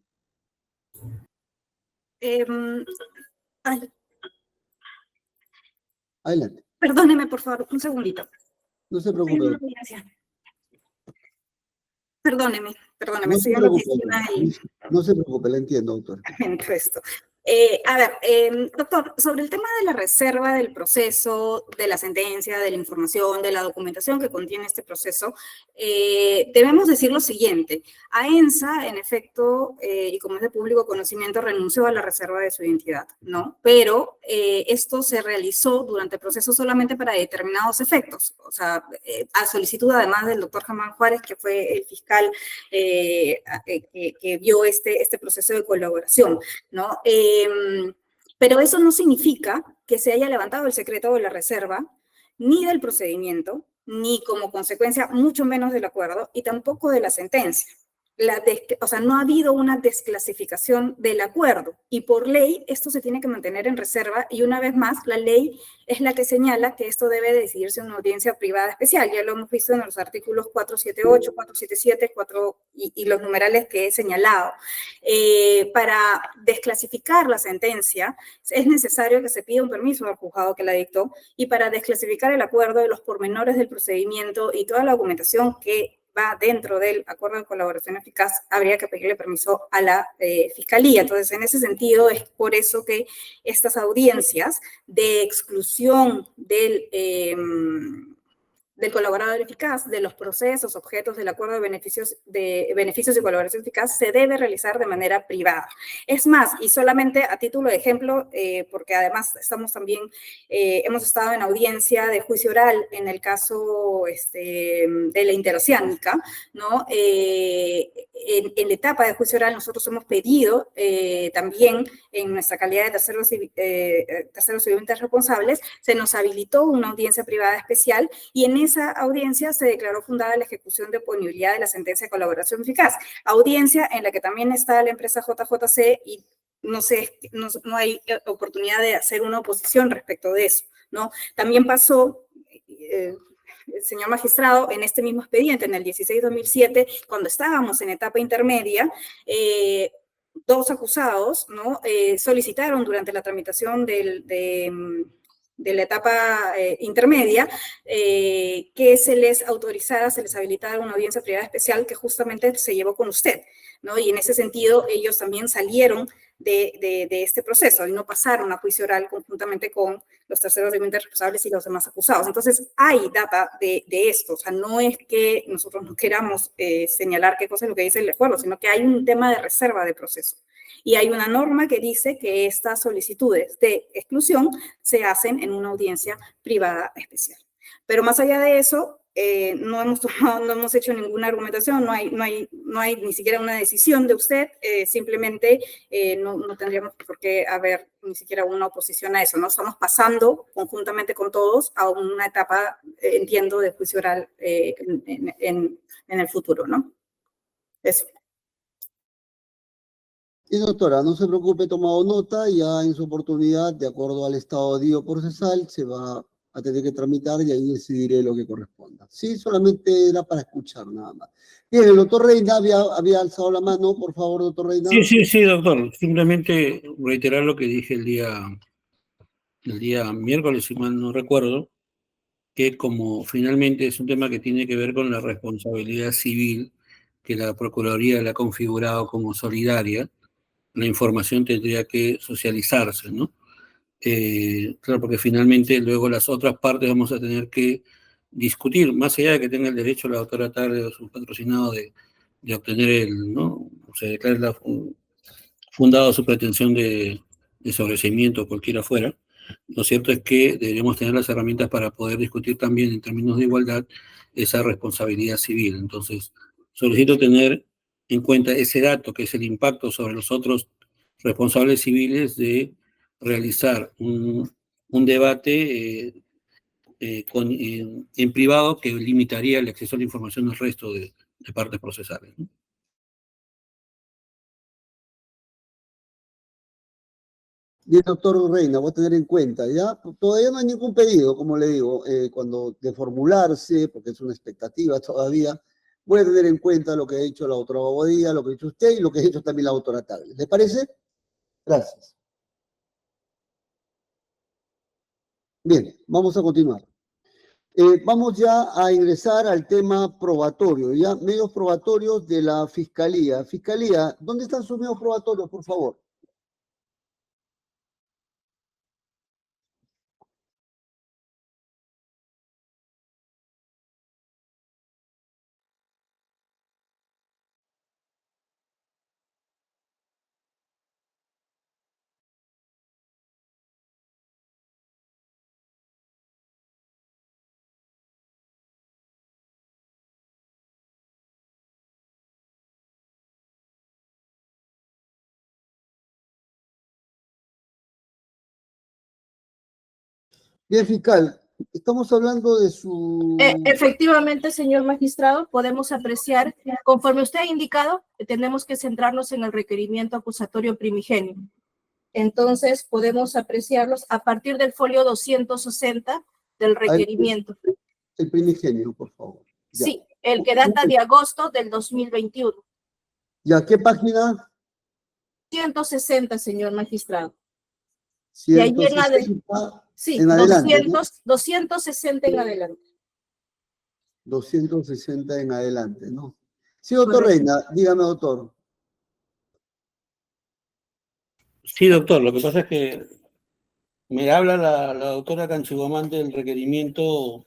Adelante. Perdóneme, por favor, un segundito. No se preocupe. Perdóneme, No estoy en la oficina y... No se preocupe, la entiendo, doctora. Esto. A ver, doctor, sobre el tema de la reserva del proceso, de la sentencia, de la información, de la documentación que contiene este proceso, debemos decir lo siguiente. AENSA, en efecto, y como es de público conocimiento, renunció a la reserva de su identidad, ¿no? Pero esto se realizó durante el proceso solamente para determinados efectos. O sea, a solicitud además del doctor Germán Juárez, que fue el fiscal que vio este proceso de colaboración, ¿no? Pero eso no significa que se haya levantado el secreto de la reserva, ni del procedimiento, ni como consecuencia, mucho menos del acuerdo, y tampoco de la sentencia. O sea, no ha habido una desclasificación del acuerdo, y por ley esto se tiene que mantener en reserva, y una vez más, la ley es la que señala que esto debe decidirse en una audiencia privada especial. Ya lo hemos visto en los artículos 478, 477, y los numerales que he señalado. Para desclasificar la sentencia, es necesario que se pida un permiso al juzgado que la dictó, y para desclasificar el acuerdo de los pormenores del procedimiento y toda la documentación que va dentro del acuerdo de colaboración eficaz, habría que pedirle permiso a la fiscalía. Entonces, en ese sentido, es por eso que estas audiencias de exclusión del colaborador eficaz, de los procesos, objetos del acuerdo de beneficios y colaboración eficaz, se debe realizar de manera privada. Es más, y solamente a título de ejemplo, porque además hemos estado en audiencia de juicio oral en el caso de la interoceánica, ¿no? En la etapa de juicio oral nosotros hemos pedido también, en nuestra calidad de terceros civilmente responsables, se nos habilitó una audiencia privada especial, y en esa audiencia se declaró fundada la ejecución de oponibilidad de la sentencia de colaboración eficaz. Audiencia en la que también está la empresa JJC y no hay oportunidad de hacer una oposición respecto de eso, ¿no? También pasó, señor magistrado, en este mismo expediente, en el 16-2007, cuando estábamos en etapa intermedia, dos acusados, ¿no? Solicitaron durante la tramitación de la etapa intermedia, que se les autorizara, se les habilitara una audiencia privada especial que justamente se llevó con usted, ¿no? Y en ese sentido, ellos también salieron de este proceso y no pasaron a juicio oral conjuntamente con los terceros delincuentes responsables y los demás acusados. Entonces, hay data de esto. O sea, no es que nosotros no queramos señalar qué cosa es lo que dice el acuerdo, sino que hay un tema de reserva de proceso. Y hay una norma que dice que estas solicitudes de exclusión se hacen en una audiencia privada especial. Pero más allá de eso, no hemos hecho ninguna argumentación, no hay ni siquiera una decisión de usted, simplemente no tendríamos por qué haber ni siquiera una oposición a eso, ¿no? Estamos pasando conjuntamente con todos a una etapa, entiendo, de juicio oral en el futuro, ¿no? Eso. Y doctora, no se preocupe, he tomado nota, ya en su oportunidad, de acuerdo al estado de procesal, se va a tener que tramitar y ahí decidiré lo que corresponda. Sí, solamente era para escuchar nada más. Bien, el doctor Reina había alzado la mano, por favor, doctor Reina. Sí, doctor. Simplemente reiterar lo que dije el día miércoles, si mal no recuerdo, que como finalmente es un tema que tiene que ver con la responsabilidad civil, que la Procuraduría la ha configurado como solidaria, la información tendría que socializarse, ¿no? Claro, porque finalmente luego las otras partes vamos a tener que discutir, más allá de que tenga el derecho la doctora Tarde o su patrocinado de obtener ¿no? O sea, declarar fundado su pretensión de sobreseimiento o cualquiera fuera. Lo cierto es que deberíamos tener las herramientas para poder discutir también en términos de igualdad esa responsabilidad civil. Entonces, solicito tener en cuenta ese dato, que es el impacto sobre los otros responsables civiles de realizar un debate en privado que limitaría el acceso a la información del resto de partes procesales, ¿no? Bien, doctor Reina, voy a tener en cuenta, ¿ya? Todavía no hay ningún pedido, como le digo, cuando de formularse, porque es una expectativa todavía, voy a tener en cuenta lo que ha dicho la doctora Bobadilla, lo que ha dicho usted y lo que ha dicho también la doctora Tagle. ¿Le parece? Gracias. Bien, vamos a continuar. Vamos ya a ingresar al tema probatorio, ¿ya? Medios probatorios de la Fiscalía. Fiscalía, ¿dónde están sus medios probatorios, por favor? Bien, fiscal, estamos hablando de su... Efectivamente, señor magistrado, podemos apreciar, conforme usted ha indicado, tenemos que centrarnos en el requerimiento acusatorio primigenio. Entonces, podemos apreciarlos a partir del folio 260 del requerimiento. El primigenio, por favor. Ya. Sí, el que data de agosto del 2021. ¿Ya qué página? 160, señor magistrado. 160 sí, en adelante, 260 en adelante. 260 en adelante, ¿no? Sí, doctor Correcto. Reina, dígame, doctor. Sí, doctor, lo que pasa es que me habla la doctora Canchigomán del requerimiento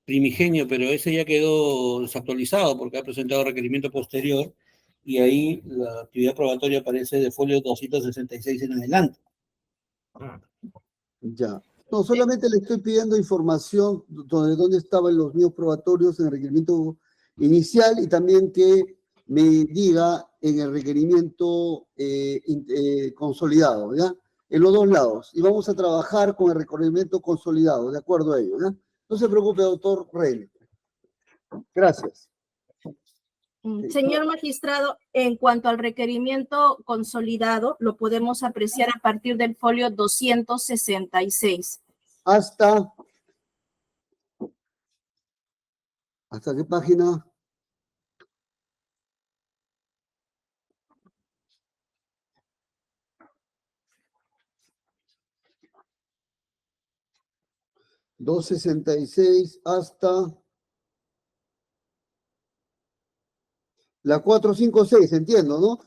primigenio, pero ese ya quedó desactualizado porque ha presentado requerimiento posterior y ahí la actividad probatoria aparece de folio 266 en adelante. Ya. No, solamente le estoy pidiendo información de dónde estaban los medios probatorios en el requerimiento inicial y también que me diga en el requerimiento consolidado, ¿ya? En los dos lados. Y vamos a trabajar con el requerimiento consolidado, de acuerdo a ello, ¿ya? No se preocupe, doctor Reina. Gracias. Señor magistrado, en cuanto al requerimiento consolidado, lo podemos apreciar a partir del folio 266. ¿Hasta qué página? $266 hasta la 456, entiendo, ¿no?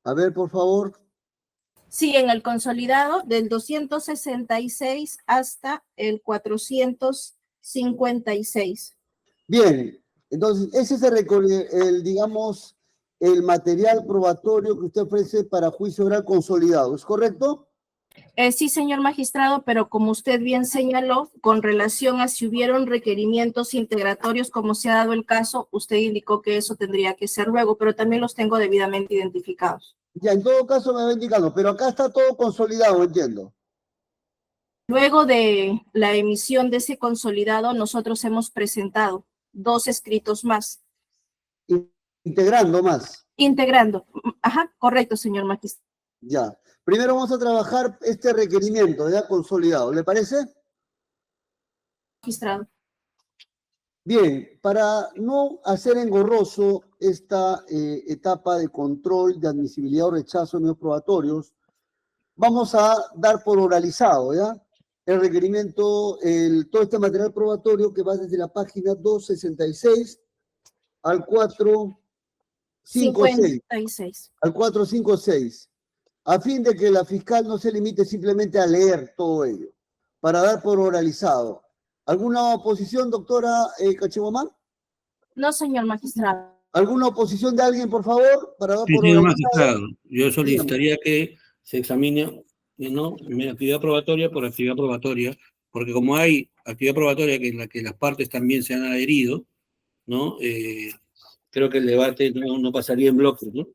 A ver, por favor. Sí, en el consolidado del 266 hasta el 456. Bien, entonces ese es digamos, el material probatorio que usted ofrece para juicio oral consolidado, ¿es correcto? Sí, señor magistrado, pero como usted bien señaló, con relación a si hubieron requerimientos integratorios, como se ha dado el caso, usted indicó que eso tendría que ser luego, pero también los tengo debidamente identificados. Ya, en todo caso me va indicando, pero acá está todo consolidado, entiendo. Luego de la emisión de ese consolidado, nosotros hemos presentado 2 escritos más. Integrando más. Integrando. Ajá, correcto, señor magistrado. Ya. Primero vamos a trabajar este requerimiento ya consolidado, ¿le parece? Magistrado. Bien, para no hacer engorroso esta etapa de control de admisibilidad o rechazo de medios probatorios, vamos a dar por oralizado, ¿ya? El requerimiento, todo este material probatorio que va desde la página 266 al 456. Al 456. A fin de que la fiscal no se limite simplemente a leer todo ello, para dar por oralizado. ¿Alguna oposición, doctora Cachibomán? No, señor magistrado. ¿Alguna oposición de alguien, por favor? Para dar Sí, por señor oralizado. magistrado, yo solicitaría que se examine, ¿no?, actividad probatoria por actividad probatoria, porque como hay actividad probatoria en la que las partes también se han adherido, ¿no? Creo que el debate no pasaría en bloques, ¿no?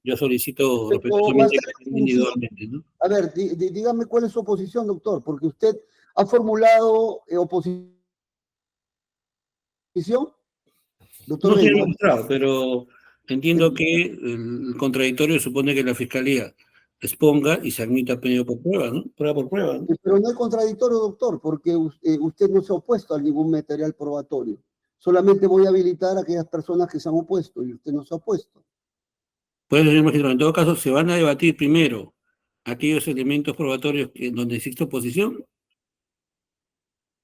Yo solicito respetuosamente que se individualmente, ¿no? A ver, dígame cuál es su oposición, doctor, porque usted ha formulado oposición. Doctor No, señor Reyes. magistrado, pero entiendo que el contradictorio supone que la fiscalía exponga y se admita pedido por prueba, ¿no? Prueba por prueba, ¿no? Pero no es contradictorio, doctor, porque usted no se ha opuesto a ningún material probatorio. Solamente voy a habilitar a aquellas personas que se han opuesto y usted no se ha opuesto. Pues, señor magistrado, en todo caso, se van a debatir primero aquellos elementos probatorios en donde existe oposición.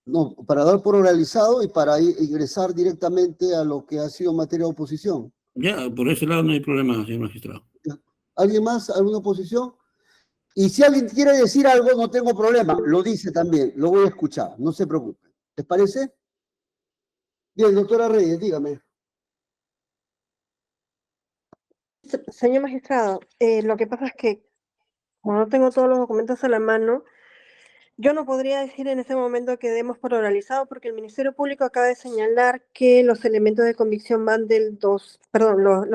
No, para dar por oralizado y para ingresar directamente a lo que ha sido materia de oposición. Ya, por ese lado no hay problema, señor magistrado. ¿Alguien más? ¿Alguna oposición? Y si alguien quiere decir algo, no tengo problema. Lo dice también, lo voy a escuchar, no se preocupe. ¿Les parece? Bien, doctora Reyes, dígame. Señor magistrado, lo que pasa es que como no tengo todos los documentos a la mano, yo no podría decir en este momento que demos por oralizado porque el Ministerio Público acaba de señalar que los elementos de convicción van los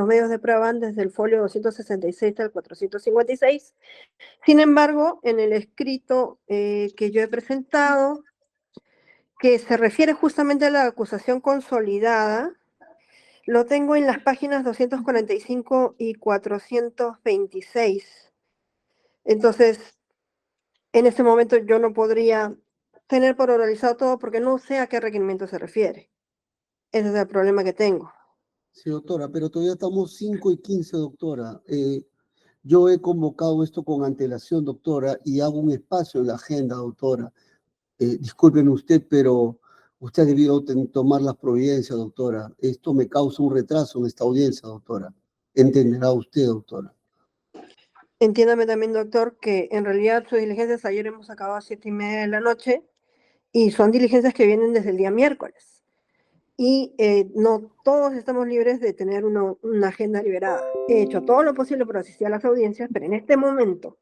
medios de prueba van desde el folio 266 al 456. Sin embargo, en el escrito que yo he presentado, que se refiere justamente a la acusación consolidada, lo tengo en las páginas 245 y 426. Entonces, en este momento yo no podría tener por oralizado todo porque no sé a qué requerimiento se refiere. Ese es el problema que tengo. Sí, doctora, pero todavía estamos 5:15, doctora. Yo he convocado esto con antelación, doctora, y hago un espacio en la agenda, doctora. Discúlpeme usted, pero usted ha debido tomar las providencias, doctora. Esto me causa un retraso en esta audiencia, doctora. Entenderá usted, doctora. Entiéndame también, doctor, que en realidad sus diligencias ayer hemos acabado a 7:30 de la noche y son diligencias que vienen desde el día miércoles. Y no todos estamos libres de tener una agenda liberada. He hecho todo lo posible por asistir a las audiencias, pero en este momento,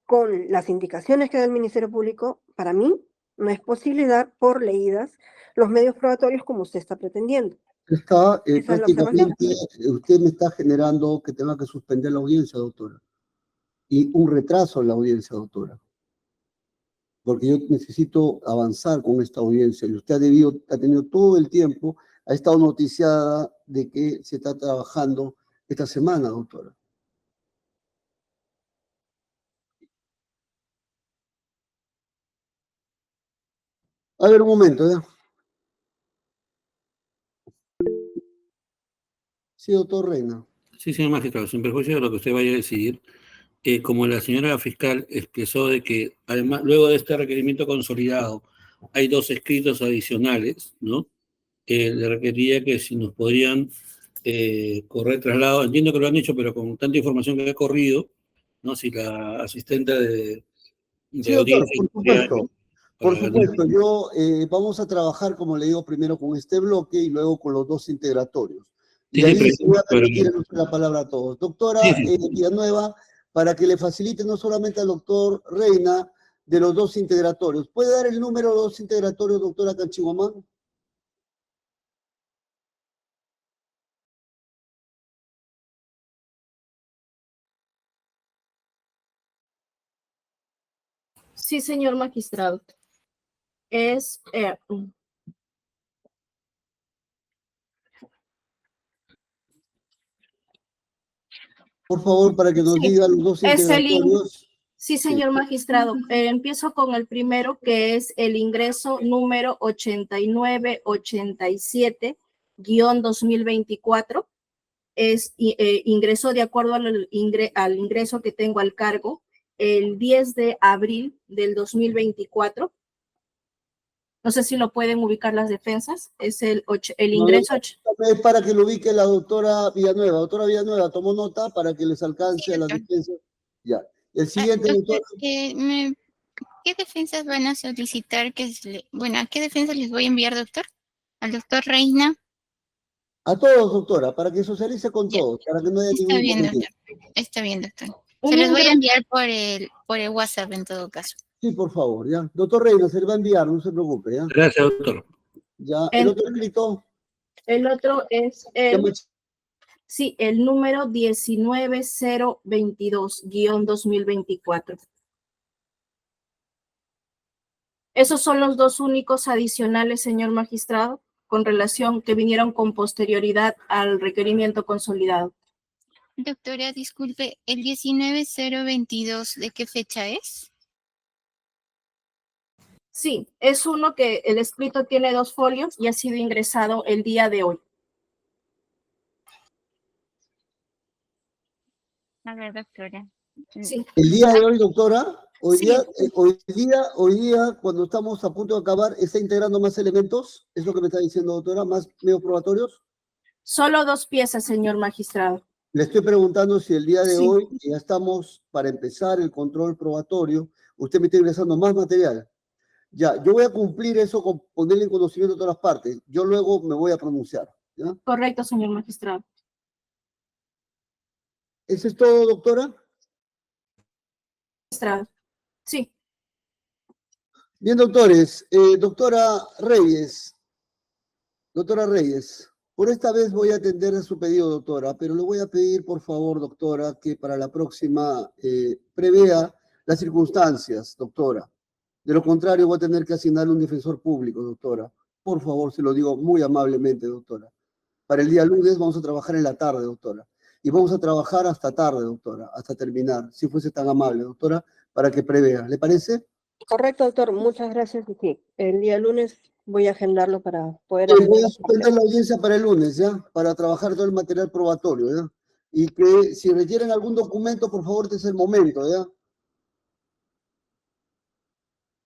con las indicaciones que da el Ministerio Público, para mí no es posible dar por leídas los medios probatorios como usted está pretendiendo. Está Esa es la prácticamente, usted me está generando que tenga que suspender la audiencia, doctora. Y un retraso en la audiencia, doctora. Porque yo necesito avanzar con esta audiencia y usted ha tenido todo el tiempo ha estado noticiada de que se está trabajando esta semana, doctora. A ver, un momento, ¿ya? Sí, doctor Reina. Sí, señor magistrado, sin perjuicio de lo que usted vaya a decidir, como la señora fiscal expresó de que además, luego de este requerimiento consolidado, hay 2 escritos adicionales, ¿no? Le requeriría que si nos podrían correr traslado, entiendo que lo han hecho, pero con tanta información que ha corrido, ¿no? Si la asistente de Sí, doctor, audiencia... por supuesto. Por supuesto, vamos a trabajar, como le digo, primero con este bloque y luego con los 2 integratorios. Y Sí, ahí pero- se voy a pero- permitir el uso de la palabra a todos. Doctora Sí, Villanueva, para que le facilite no solamente al doctor Reina de los 2 integratorios. ¿Puede dar el número de los 2 integratorios, doctora Canchigomán? Sí, señor magistrado. Es Por favor, para que nos sí, diga los 2 es el integratorios. sí, señor magistrado. Empiezo con el primero, que es el ingreso número 8987-2024. Es ingreso de acuerdo al ingreso que tengo al cargo el 10 de abril del 2024. No sé si lo pueden ubicar las defensas. Es el ingreso. Es para que lo ubique la doctora Villanueva. Doctora Villanueva, tomó nota para que les alcance a las defensas. Ya. El siguiente, Doctor, doctor. ¿qué defensas van a solicitar? Bueno, ¿a qué defensas les voy a enviar, doctor? ¿Al doctor Reina? A todos, doctora, para que socialice con todos, para que no haya Está ningún bien, inconveniente. doctor. Está bien, doctor. Se los voy a enviar por el WhatsApp en todo caso. Sí, por favor, ya. Doctor Reina, se le va a enviar, no se preocupe, ya. Gracias, doctor. Ya, el otro escrito. El otro es sí, el número 19022-2024. Esos son los 2 únicos adicionales, señor magistrado, con relación que vinieron con posterioridad al requerimiento consolidado. Doctora, disculpe, ¿el 19022 de qué fecha es? Sí, es uno que el escrito tiene 2 folios y ha sido ingresado el día de hoy. A ver, doctora. Sí. El día de hoy, doctora, hoy Sí. hoy día, cuando estamos a punto de acabar, ¿está integrando más elementos? ¿Es lo que me está diciendo, doctora? ¿Más medios probatorios? Solo 2 piezas, señor magistrado. Le estoy preguntando si el día de Sí. hoy, que ya estamos para empezar el control probatorio, usted me está ingresando más material. Ya, yo voy a cumplir eso con ponerle en conocimiento a todas las partes. Yo luego me voy a pronunciar. ¿Ya? Correcto, señor magistrado. ¿Eso es todo, doctora? Magistrado. Sí. Bien, doctores. Doctora Reyes, por esta vez voy a atender a su pedido, doctora, pero le voy a pedir, por favor, doctora, que para la próxima prevea las circunstancias, doctora. De lo contrario, voy a tener que asignarle un defensor público, doctora. Por favor, se lo digo muy amablemente, doctora. Para el día lunes vamos a trabajar en la tarde, doctora. Y vamos a trabajar hasta tarde, doctora, hasta terminar, si fuese tan amable, doctora, para que prevea. ¿Le parece? Correcto, doctor. Muchas gracias. Sí, el día lunes voy a agendarlo para poder Voy a hacer. suspender la audiencia para el lunes, ¿ya? Para trabajar todo el material probatorio, ¿ya? Y que si requieren algún documento, por favor, este es el momento, ¿ya?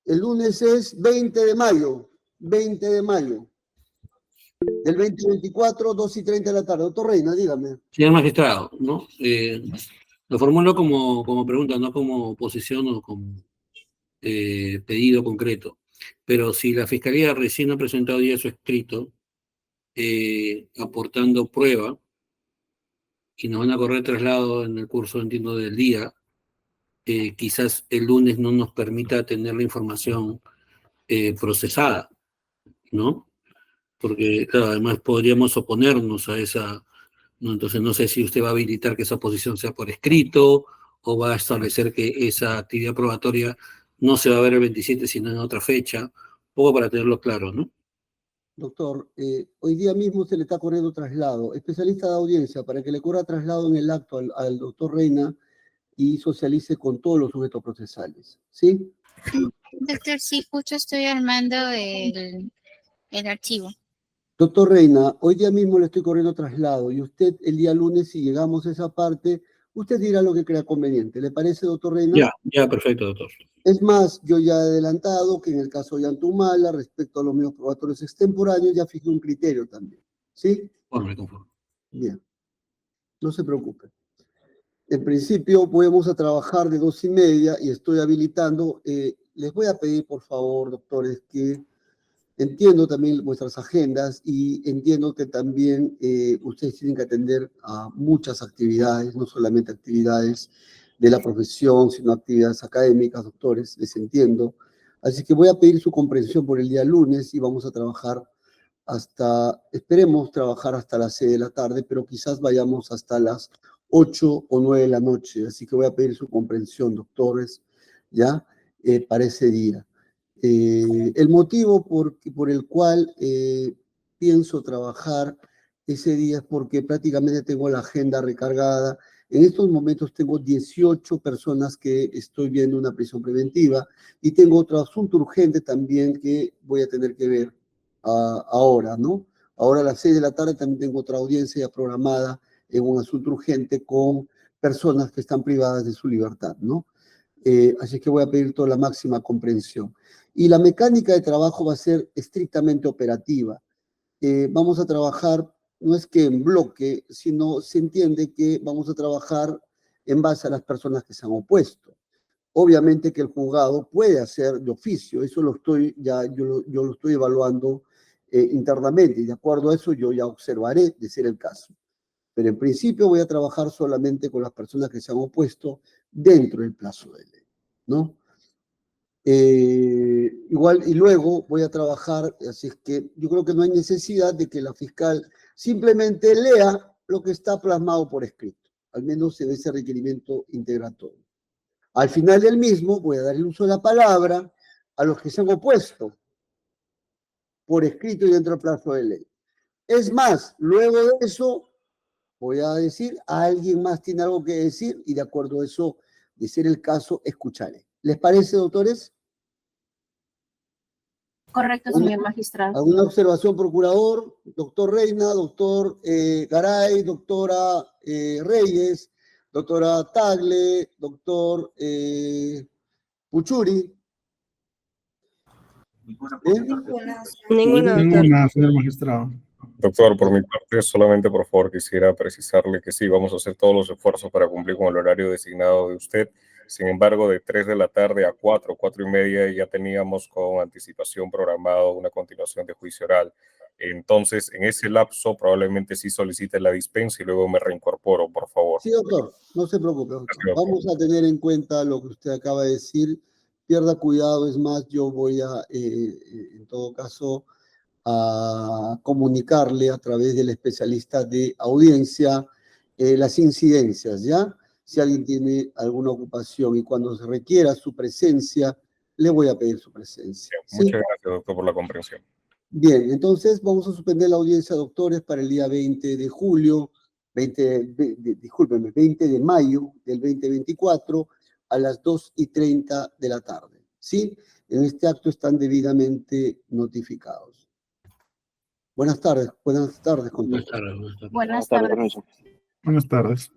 El lunes es 20 de mayo, 20 de mayo. Del 2024, 2:30 de la tarde. Doctor Reina, dígame. Señor magistrado, ¿no? Lo formulo como pregunta, no como posición o como pedido concreto. Pero si la Fiscalía recién ha presentado ya su escrito, aportando prueba, y nos van a correr traslado en el curso, entiendo, del día, quizás el lunes no nos permita tener la información procesada, ¿no? Porque, claro, además podríamos oponernos a esa, ¿no? Entonces no sé si usted va a habilitar que esa oposición sea por escrito o va a establecer que esa actividad probatoria no se va a ver el 27 sino en otra fecha, un poco para tenerlo claro, ¿no? Doctor, hoy día mismo se le está corriendo traslado. Especialista de audiencia, para que le corra traslado en el acto al doctor Reina y socialice con todos los sujetos procesales. ¿Sí? Doctor, sí, justo estoy armando el archivo. Doctor Reina, hoy día mismo le estoy corriendo traslado y usted el día lunes, si llegamos a esa parte, usted dirá lo que crea conveniente. ¿Le parece, doctor Reina? Ya, perfecto, doctor. Es más, yo ya he adelantado que en el caso de Antumala, respecto a los medios probatorios extemporáneos, ya fijé un criterio también. ¿Sí? Conforme. Bien. No se preocupe. En principio, podemos a trabajar de 2:30 y estoy habilitando. Les voy a pedir, por favor, doctores, que entiendo también vuestras agendas y entiendo que también ustedes tienen que atender a muchas actividades, no solamente actividades de la profesión, sino actividades académicas, doctores, les entiendo. Así que voy a pedir su comprensión por el día lunes y vamos a trabajar esperemos trabajar hasta las 6 de la tarde, pero quizás vayamos hasta las 8 o 9 de la noche. Así que voy a pedir su comprensión, doctores, ¿ya? Para ese día. El motivo por el cual pienso trabajar ese día es porque prácticamente tengo la agenda recargada. En estos momentos tengo 18 personas que estoy viendo una prisión preventiva y tengo otro asunto urgente también que voy a tener que ver ahora, ¿no? Ahora a las 6 de la tarde también tengo otra audiencia ya programada en un asunto urgente con personas que están privadas de su libertad, ¿no? Así que voy a pedir toda la máxima comprensión. Y la mecánica de trabajo va a ser estrictamente operativa. Vamos a trabajar, no es que en bloque, sino se entiende que vamos a trabajar en base a las personas que se han opuesto. Obviamente que el juzgado puede hacer de oficio, eso yo lo estoy evaluando internamente, y de acuerdo a eso yo ya observaré de ser el caso. Pero en principio voy a trabajar solamente con las personas que se han opuesto dentro del plazo de ley, ¿no? Igual, y luego voy a trabajar, así es que yo creo que no hay necesidad de que la fiscal simplemente lea lo que está plasmado por escrito, al menos en ese requerimiento integratorio. Al final del mismo voy a dar el uso de la palabra a los que se han opuesto por escrito y dentro del plazo de ley. Es más, luego de eso voy a decir, alguien más tiene algo que decir y de acuerdo a eso, de ser el caso, escucharé. ¿Les parece, doctores? Correcto, señor magistrado. ¿Alguna observación, procurador? Doctor Reina, doctor Garay, doctora Reyes, doctora Tagle, doctor Puchuri. Ninguna, señor magistrado. Doctor, por mi parte, solamente por favor quisiera precisarle que sí, vamos a hacer todos los esfuerzos para cumplir con el horario designado de usted. Sin embargo, de 3 de la tarde a 4, 4:30 ya teníamos con anticipación programado una continuación de juicio oral. Entonces, en ese lapso probablemente sí solicite la dispensa y luego me reincorporo, por favor. Sí, doctor, no se preocupe, doctor. Vamos a tener en cuenta lo que usted acaba de decir. Pierda cuidado, es más, yo voy a, en todo caso, a comunicarle a través del especialista de audiencia las incidencias, ¿ya? Si alguien tiene alguna ocupación y cuando se requiera su presencia, le voy a pedir su presencia. Bien, muchas gracias, doctor, por la comprensión. Bien, entonces vamos a suspender la audiencia, doctores, para el día 20 de julio, 20 de mayo del 2024 a las 2:30 de la tarde, ¿sí? En este acto están debidamente notificados. Buenas tardes con todos. Buenas tardes. Buenas tardes.